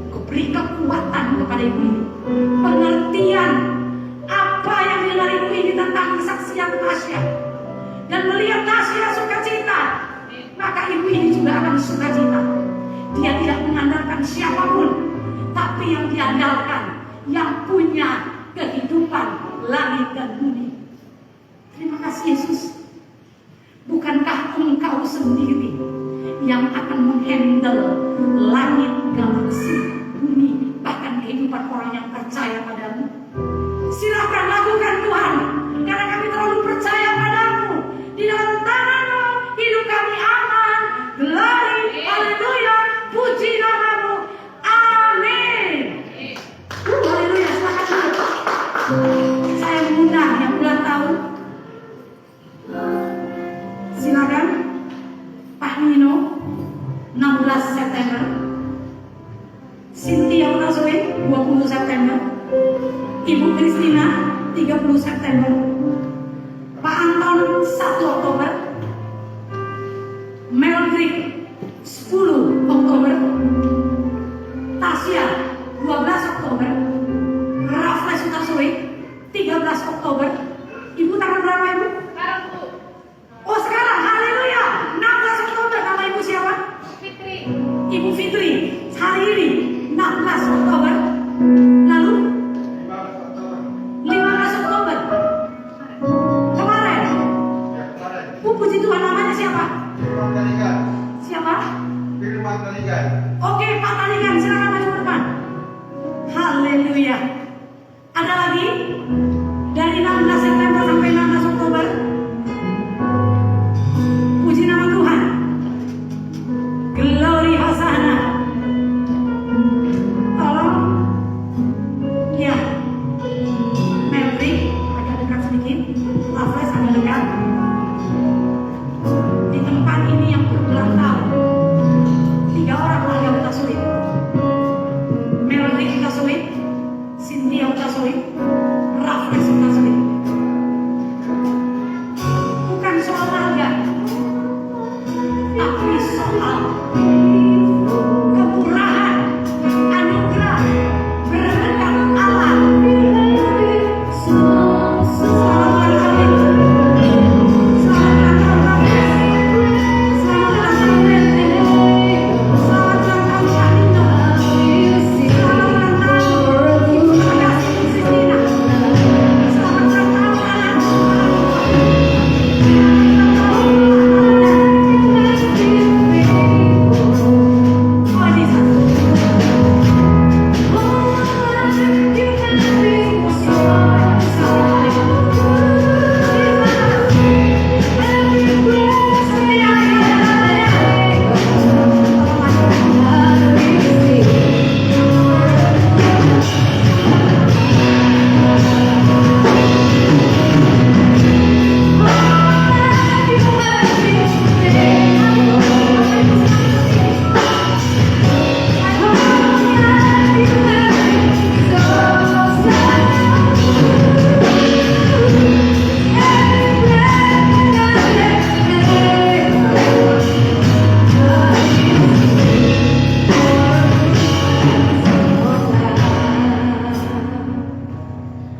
Kau beri kekuatan kepada ibu ini, pengertian apa yang dengar ibu ini tentang kesaksian Tasya, dan melihat Tasya sukacita, maka ibu ini juga akan sukacita. Dia tidak mengandalkan siapapun, tapi yang diandalkan yang punya kehidupan langit dan bumi. Terima kasih Yesus. Bukankah Engkau sendiri yang akan menghandle langit, galaksi, bumi, bahkan kehidupan orang yang percaya padamu? Silakan lakukan Tuhan, karena kami terlalu percaya padamu. Di dalam tangan-Mu hidup kami aman. Glory, haleluya, puji nama-Mu. Amin. Haleluya, silakan. Saya mengundang yang ulang tahun. Silakan Pak Nino, 16 September. Cynthia Utasoi, 20 September. Ibu Kristina, 30 September. Pak Anton, 1 Oktober. Meldrick, 10 Oktober. Tasya, 12 Oktober. Raffles Utasoi, 13 Oktober. Ibu tanggal berapa Ibu? Oh sekarang, haleluya, 16 Oktober. Nama ibu siapa? Fitri. Ibu Fitri, hari ini 16 Oktober. Lalu 15 Oktober. Kemarin. Puji Tuhan, namanya siapa? Siapa? Oke, Pak Taligan, silakan maju ke depan. Haleluya. Ada lagi? Dari 16 September sampai 16 Oktober. Puji nama Tuhan. Glory Hosana. Tolong. Ya. Maverick agak dekat sedikit. Raffles agak dekat. Di tempat ini yang berulang tahun, 3 orang keluarga Utasoi. Maverick Utasoi, Cynthia Utasoi, Raffles Utasoi. Bukan soal harga, tapi soal kemurahan, anugerah, berkat Allah. Selamat ulang tahun. Selamat ulang tahun Raffles. Selamat ulang tahun Maverick. Selamat ulang tahun Pak Nino. Selamat ulang tahun Ibu terkasih Kristina. Selamat ulang tahun anakku. Oh Jesus.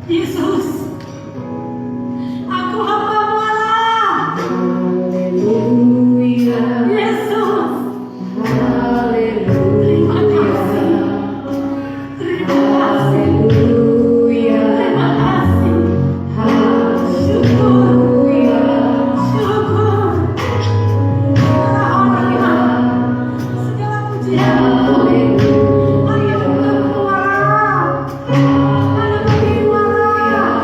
Yesus, aku hamba-Mu Allah. Yesus, terima kasih. Terima kasih. Terima kasih. Syukur. Syukur. Segala hormat, segala pujian. Hanya untuk-Mu Allah. Hanya bagi-Mu Allah.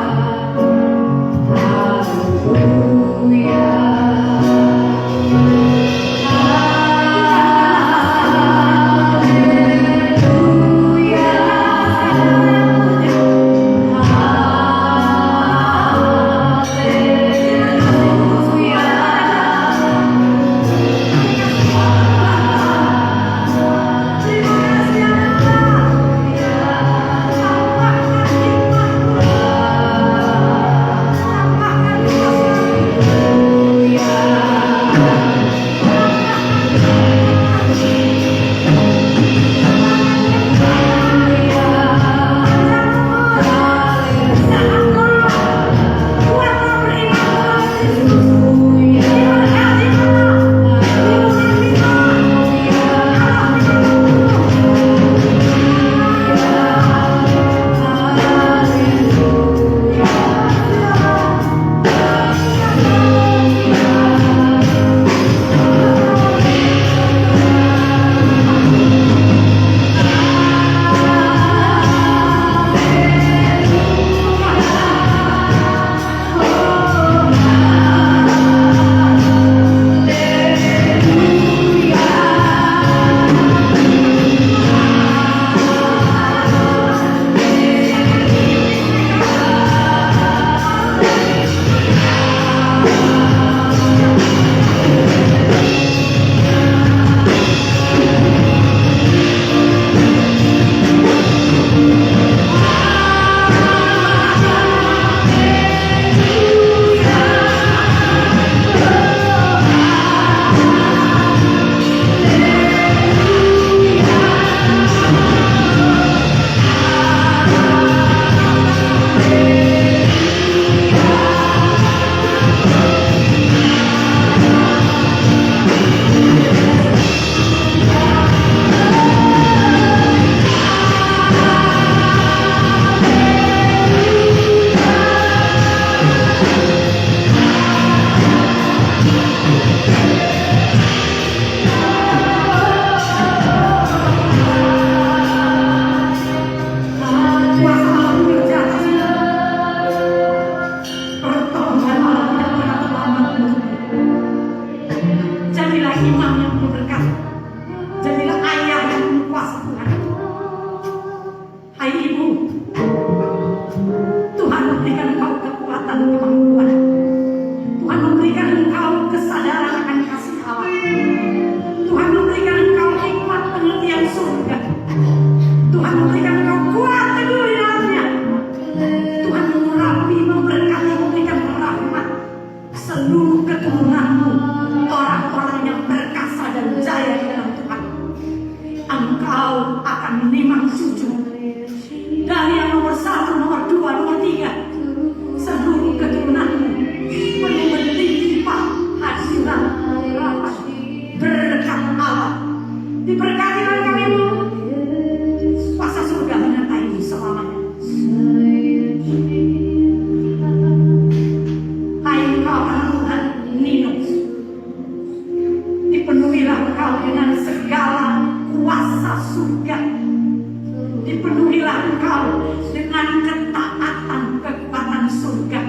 dengan ketaatan kekuatan surga.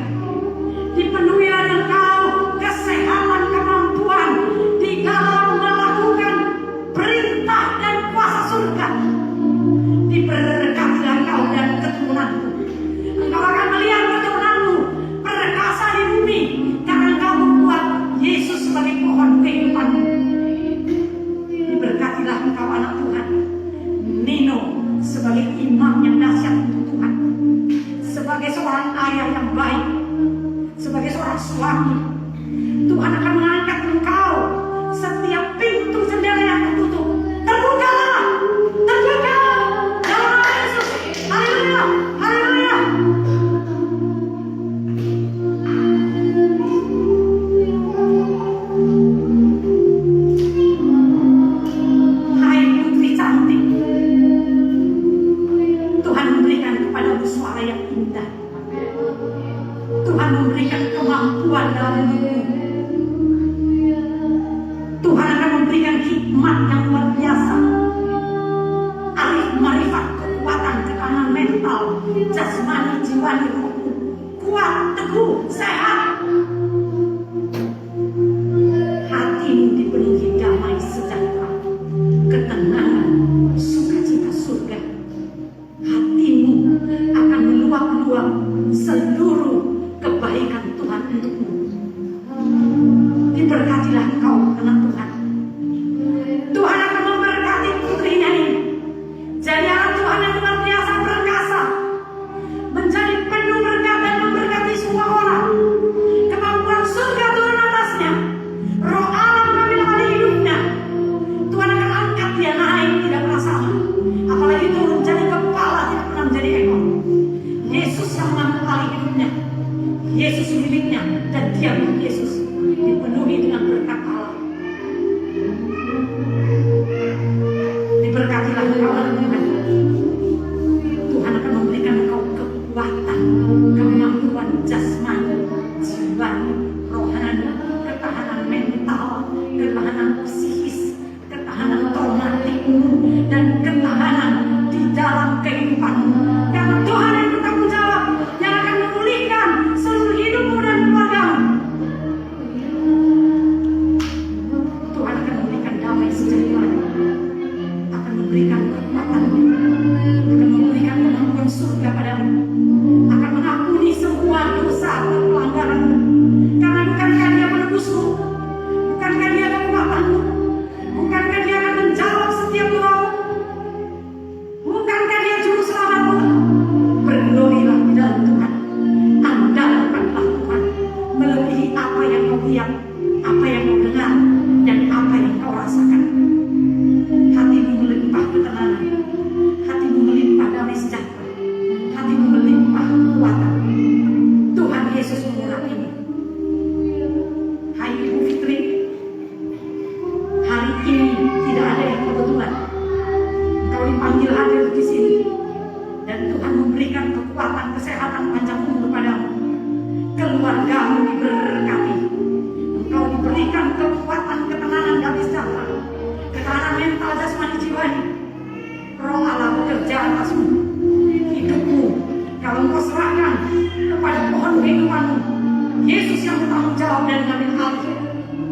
Dipenuhi oleh engkau kesehatan kemampuan di dalam melakukan perintah dan kuasa surga. Diberkatilah engkau dan keturunanmu. Engkau akan melihat keturunanmu perkasa di bumi karena engkau membuat Yesus sebagai pohon kehidupan. Diberkatilah engkau anak Tuhan Nino sebagai imam yang dahsyat untuk Tuhan, sebagai seorang ayah yang baik, sebagai seorang suami. Tuhan akan mengangkat engkau. Setiap pintu jendela yang tertutup terbukalah, terbuka dalam nama Yesus. Haleluya, haleluya. Hai putri cantik, Tuhan memberikan kepadamu suara yang indah. Tuhan memberikan kemampuan dalam hidupmu. Tuhan akan memberikan hikmat yang luar biasa, arif marifat, kekuatan, ketahanan mental, jasmani, jiwani, rohmu kuat, teguh, sehat. Hatimu dipenuhi damai sejahtera, ketenangan, sukacita surga. Hatimu akan meluap-luap seluruh kebaikan Tuhan untukmu. Diberkatilah engkau anak Tuhan. Tuhan akan memberkati putrinya ini. Jadi anak Tuhan yang luar biasa perkasa, menjadi penuh berkat dan memberkati semua orang. Kemampuan surga turun atasnya. Roh Allah mengambil alih hidupnya. Tuhan akan angkat dia naik, tidak masalah. Apalagi turun jadi kepala, tidak pernah menjadi ekor. Yesus yang mengambil alih hidupnya. Yesus miliknya dan dia milik Yesus. Dipenuhi dengan berkat Allah. Diberkatilah engkau anak Tuhan. Tuhan akan memberikan engkau kekuatan, kemampuan jasmani, jiwani, rohani, ketahanan mental, ketahanan psikis, ketahanan traumatikmu, dan ketahanan di dalam kehidupanmu. Karena Tuhan yang bertanggung jawab, yang akan memulihkan seluruh hidupmu dan keluargamu. Tuhan akan memberikan damai sejahtera, akan memberikan kekuatannya, akan memberikan kemampuan surga padamu, akan mengampuni semua dosa dan pelanggaranmu. Karena bukankah dia menebusmu, bukankah dia kekuatanmu, bukankah dia akan menjawab setiap doamu, bukankah dia juru selamatmu. Berglorilah di dalam Tuhan. Andalkanlah Tuhan melebihi apa yang kau lihat, apa yang kau dengar, dan apa yang kau rasakan. Hatimu melimpah ketenangan, hatimu melimpah damai sejahtera, hatimu melimpah kekuatan. Tuhan Yesus mengurapimu. Hai Ibu Fitri, hari ini tidak ada yang kebetulan. Kau dipanggil hadir di sini, dan Tuhan memberikan kekuatan, kesehatan, panjang umur padamu. Keluargamu diberkati. Engkau diberikan kekuatan, ketenangan, damai sejahtera, ketahanan mental, jasmani, jiwani. Roh Allah bekerja atasmu. Hidupmu, kalau engkau serahkan kepada pohon kehidupanmu, Yesus yang bertanggung jawab dan mengambil alih.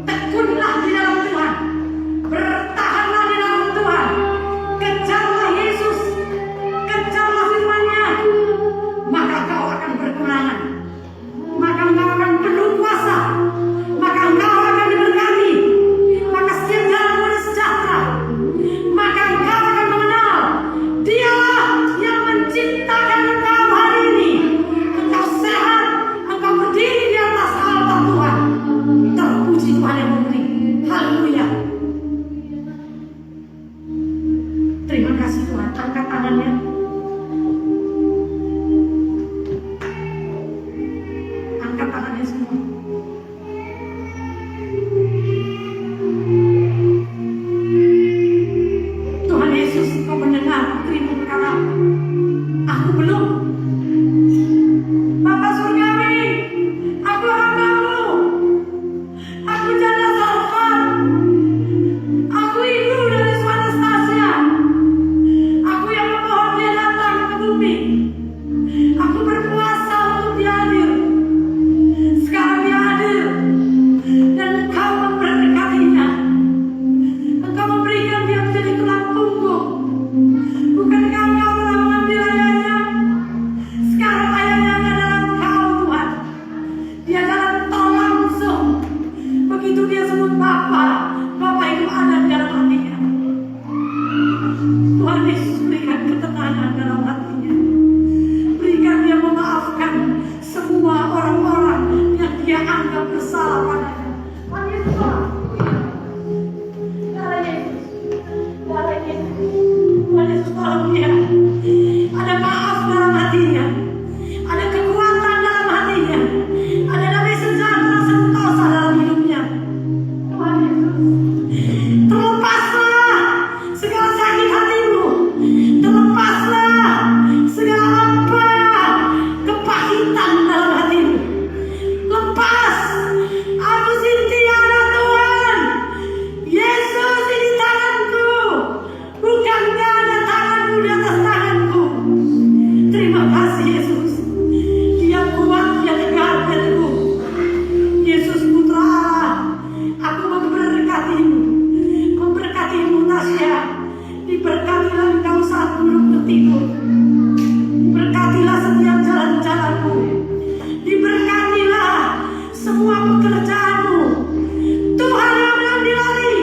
Tekunlah di dalam Tuhan. Bertahanlah di dalam Tuhan. Kejarlah Yesus. Kejarlah firman-Nya. Maka kau akan berkemenangan. Maka engkau akan penuh kuasa. Maka engkau akan diberkati. Maka setiap jalanmu ada sejahtera. Maka engkau akan mengenal Dialah yang menciptakan Terima kasih Yesus. Dia kuat, dia tegar, dia teguh. Yesus Putra Allah, aku memberkatimu. Memberkatimu Tasya. Diberkatilah engkau saat duduk bertidur. Diberkatilah setiap jalan-jalanmu. Diberkatilah semua pekerjaanmu. Tuhan yang mengambil alih,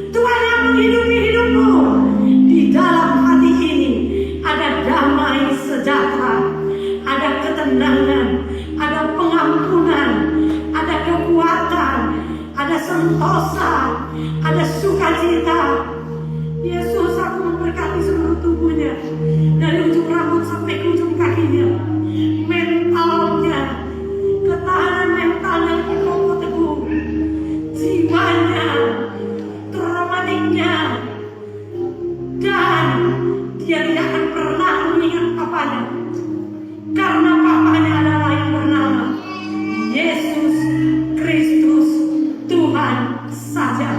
Tuhan yang menghidupi hidupmu. Di dalam hati ini ada damai sejahtera, ada ketenangan, ada pengampunan, ada kekuatan, ada sentosa, ada sukacita. Yesus, aku memberkati seluruh tubuhnya, dari ujung rambut sampai ke ujung kakinya. Mentalnya, ketahanan mentalnya dikokoh teguh. Jiwanya, traumatiknya, dan dia tidak akan pernah mengingat papanya, karena papanya adalah yang bernama Yesus Kristus, Tuhan saja.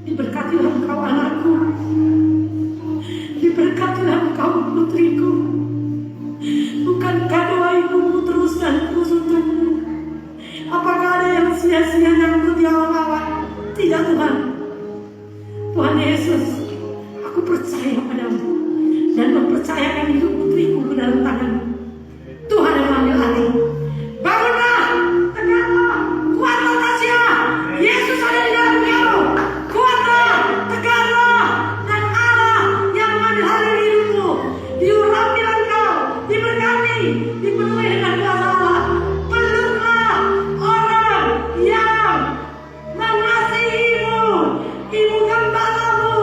Diberkatilah engkau anakku, diberkatilah engkau putriku. Bukankah doa ibumu terus dan terus untukmu? Apakah ada yang sia-sia yang berdiawang-awang? Tidak Tuhan. Tuhan Yesus, aku percaya padamu dan mempercayakan hidup putriku ke dalam tangan-Mu. Tuhan yang mengambil alih. Bangunlah, tegaklah, kuatlah Tasya. Yesus ada di dalam engkau. Kuatlah, tegaklah, dan Allah yang mengambil alih hidupmu. Diurapilah engkau, diberkati, dipenuhi dengan kuasa Allah. Peluklah orang yang mengasihimu, ibu gembalamu.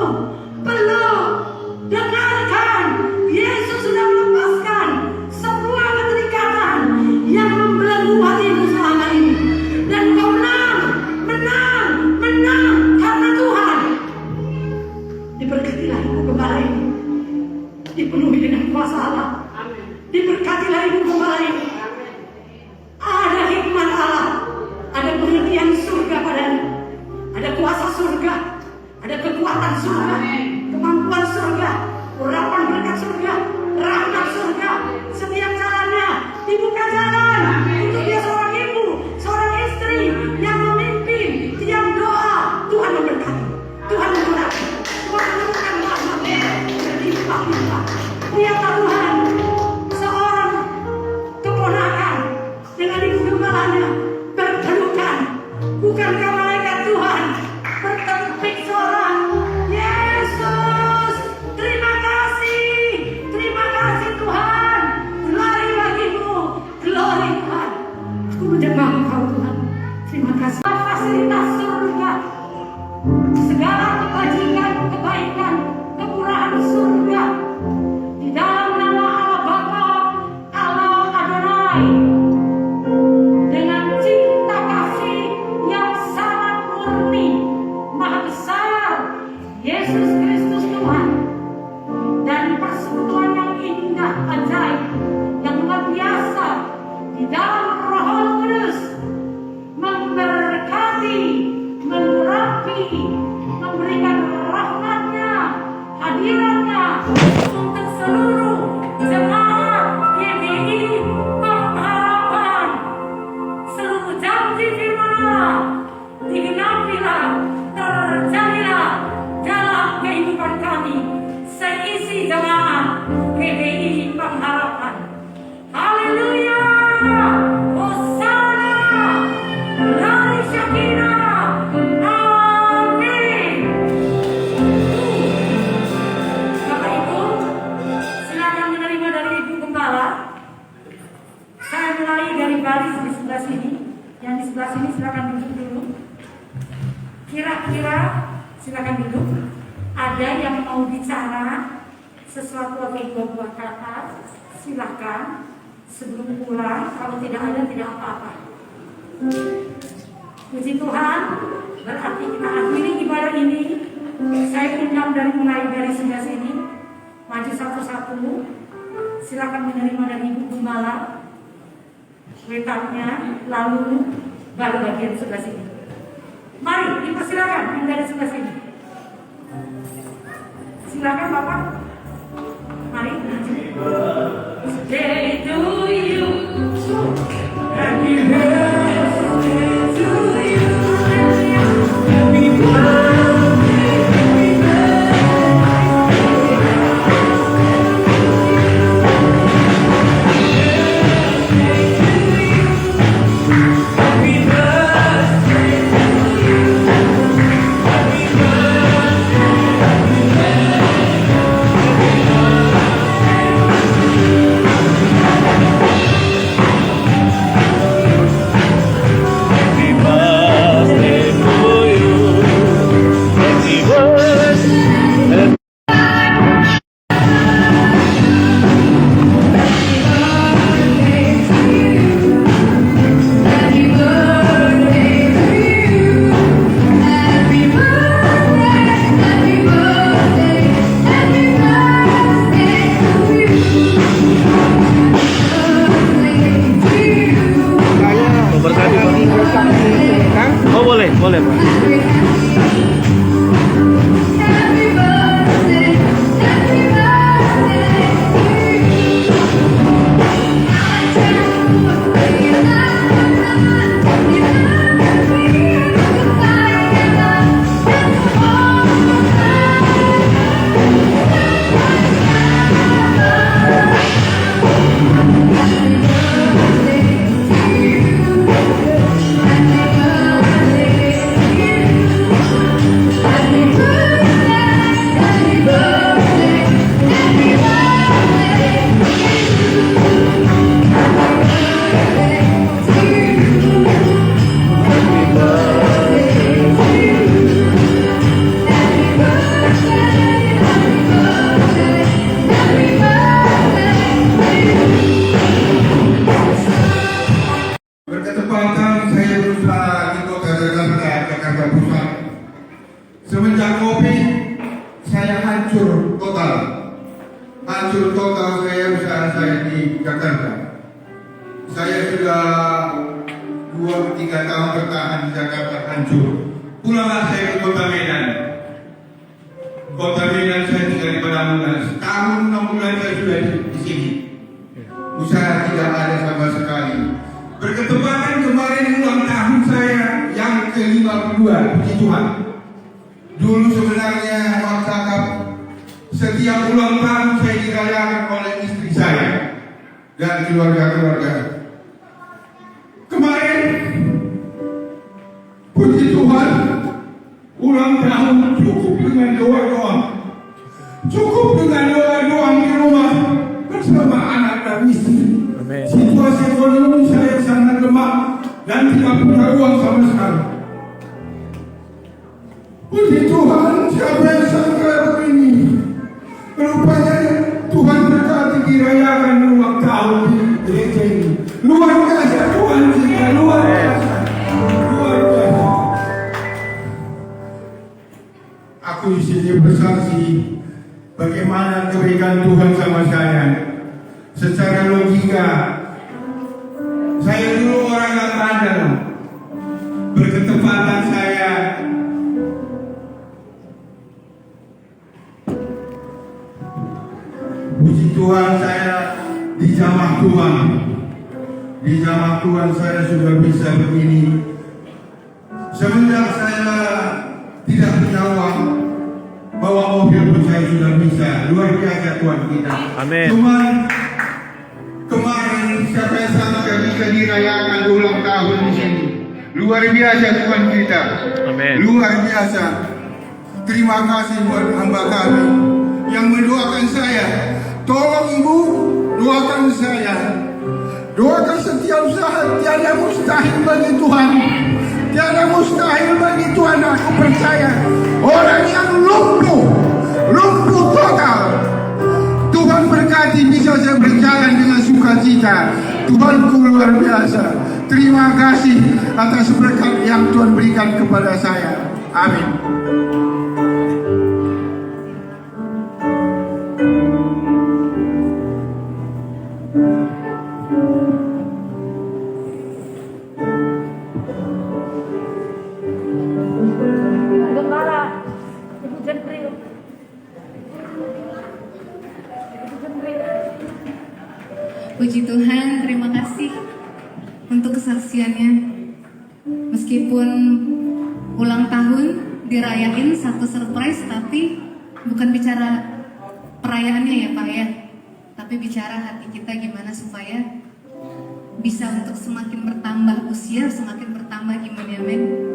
Peluk, dengarkan, Yesus sudah melepaskan semua keterikatan yang membelenggu hatimu selama ini. Dan kau menang, menang, menang karena Tuhan. Diberkatilah ibu gembala ini, dipenuhi dengan kuasa Allah. Diberkatilah ibu gembala ini. Ada hikmat Allah, ada pengertian surga padanya, ada kuasa surga, ada kekuatan surga, kemampuan surga, urapan berkat surga, rahmat surga. Setiap jalannya dibuka jalan untuk dia, seorang ibu, seorang istri yang memimpin tiap doa. Tuhan memberkati, Tuhan memberkati, Tuhan menemukan rahmatnya berlimpah-limpah. Lihatlah Tuhan, seorang keponakan dengan ibu gembalanya berpelukan. Bukankah malaikat Tuhan bertepik suara, Yesus, terima kasih Tuhan, glory bagimu, glory Tuhan. Aku menyembah Engkau Tuhan, terima kasih. Fasilitas surga, segala kebajikan, kebaikan, kemurahan surga di dalam nama Allah Bapa, Allah Adonai, dengan cinta kasih yang sangat murni, maha besar, Yesus Kristus Tuhan, dan persekutuan yang indah, ajaib, yang luar biasa di dalam Roh Kudus, memberkati, mengurapi, memberikan rahmatnya, hadirannya untuk seluruh jemaat GBI Pengharapan. Seluruh janji firman Allah digenapilah, terjadilah dalam kehidupan kami, seisi jemaat GBI Pengharapan. Haleluya, Hosana, Lari Syakina, amin. Bapak Ibu, silakan menerima dari Ibu Gembala. Saya mulai dari baris di sebelah sini. Yang di sebelah sini silakan duduk dulu. Kira-kira silakan duduk. Ada yang mau bicara sesuatu atau dua buah kata, silakan sebelum pulang. Kalau tidak ada, tidak apa-apa. Puji Tuhan, berarti kita akhiri ibadah ini. Saya undang dari mulai dari sebelah sini, maju satu-satu. Silakan menerima dari Ibu Gembala wetabnya, lalu baru bagian sebelah sini. Mari dipersilakan yang dari sebelah sini. Silakan Bapak. Mari. Birthday to you. Happy birthday to you. Happy Oh boleh Pak. Berketepatan saya berusaha di kota Jakarta Pusat. Semenjak Covid, saya hancur total. Hancur total usaha saya di Jakarta. Saya sudah 2-3 tahun bertahan di Jakarta hancur. Pulanglah saya ke kota Medan. Kota Medan saya tinggal di Pademangan. Setahun 6 bulan saya sudah di sini. Usaha tidak ada sama sekali. Berketepatan kemarin ulang tahun saya yang ke-52, puji Tuhan. Dulu sebenarnya WhatsApp setiap ulang tahun saya dirayakan oleh istri saya dan keluarga-keluarga. Kemarin, puji Tuhan, ulang tahun cukup dengan doa-doa. Cukup dengan doa-doa di rumah bersama anak dan istri. Situasi ekonomi saya sangat lemah dan tidak punya uang sama sekali. Puji Tuhan, siapa yang sangka begini? Rupanya Tuhan berkati dirayakan ulang tahun di gereja ini. Luar biasa Tuhan kita, luar biasa. Luar biasa. Aku di sini bersaksi bagaimana kebaikan Tuhan sama saya. Secara logika, saya dulu orang yang bandel. Berketepatan saya puji Tuhan saya dijamah Tuhan. Dijamah Tuhan saya sudah bisa begini. Semenjak saya tidak punya uang, bawa mobil pun saya sudah bisa. Luar biasa Tuhan kita. Amin. Cuman kemarin siapa yang sangka bisa dirayakan ulang tahun di sini. Luar biasa Tuhan kita. Amin. Luar biasa. Terima kasih buat hamba kami yang mendoakan saya. Tolong Ibu doakan saya. Doakan setiap saat. Tiada mustahil bagi Tuhan. Tiada mustahil bagi Tuhan. Aku percaya orang yang lumpuh total, Tuhan berkati bisa saya berjalan dengan sukacita. Tuhanku luar biasa. Terima kasih atas berkat yang Tuhan berikan kepada saya. Amin. Gembala, Ibu Jenpril. Ibu Jenpril. Puji Tuhan, terima kasih untuk kesaksiannya. Meskipun ulang tahun dirayain satu surprise, tapi bukan bicara perayaannya ya Pak ya, tapi bicara hati kita gimana supaya bisa untuk semakin bertambah usia, semakin bertambah iman ya men.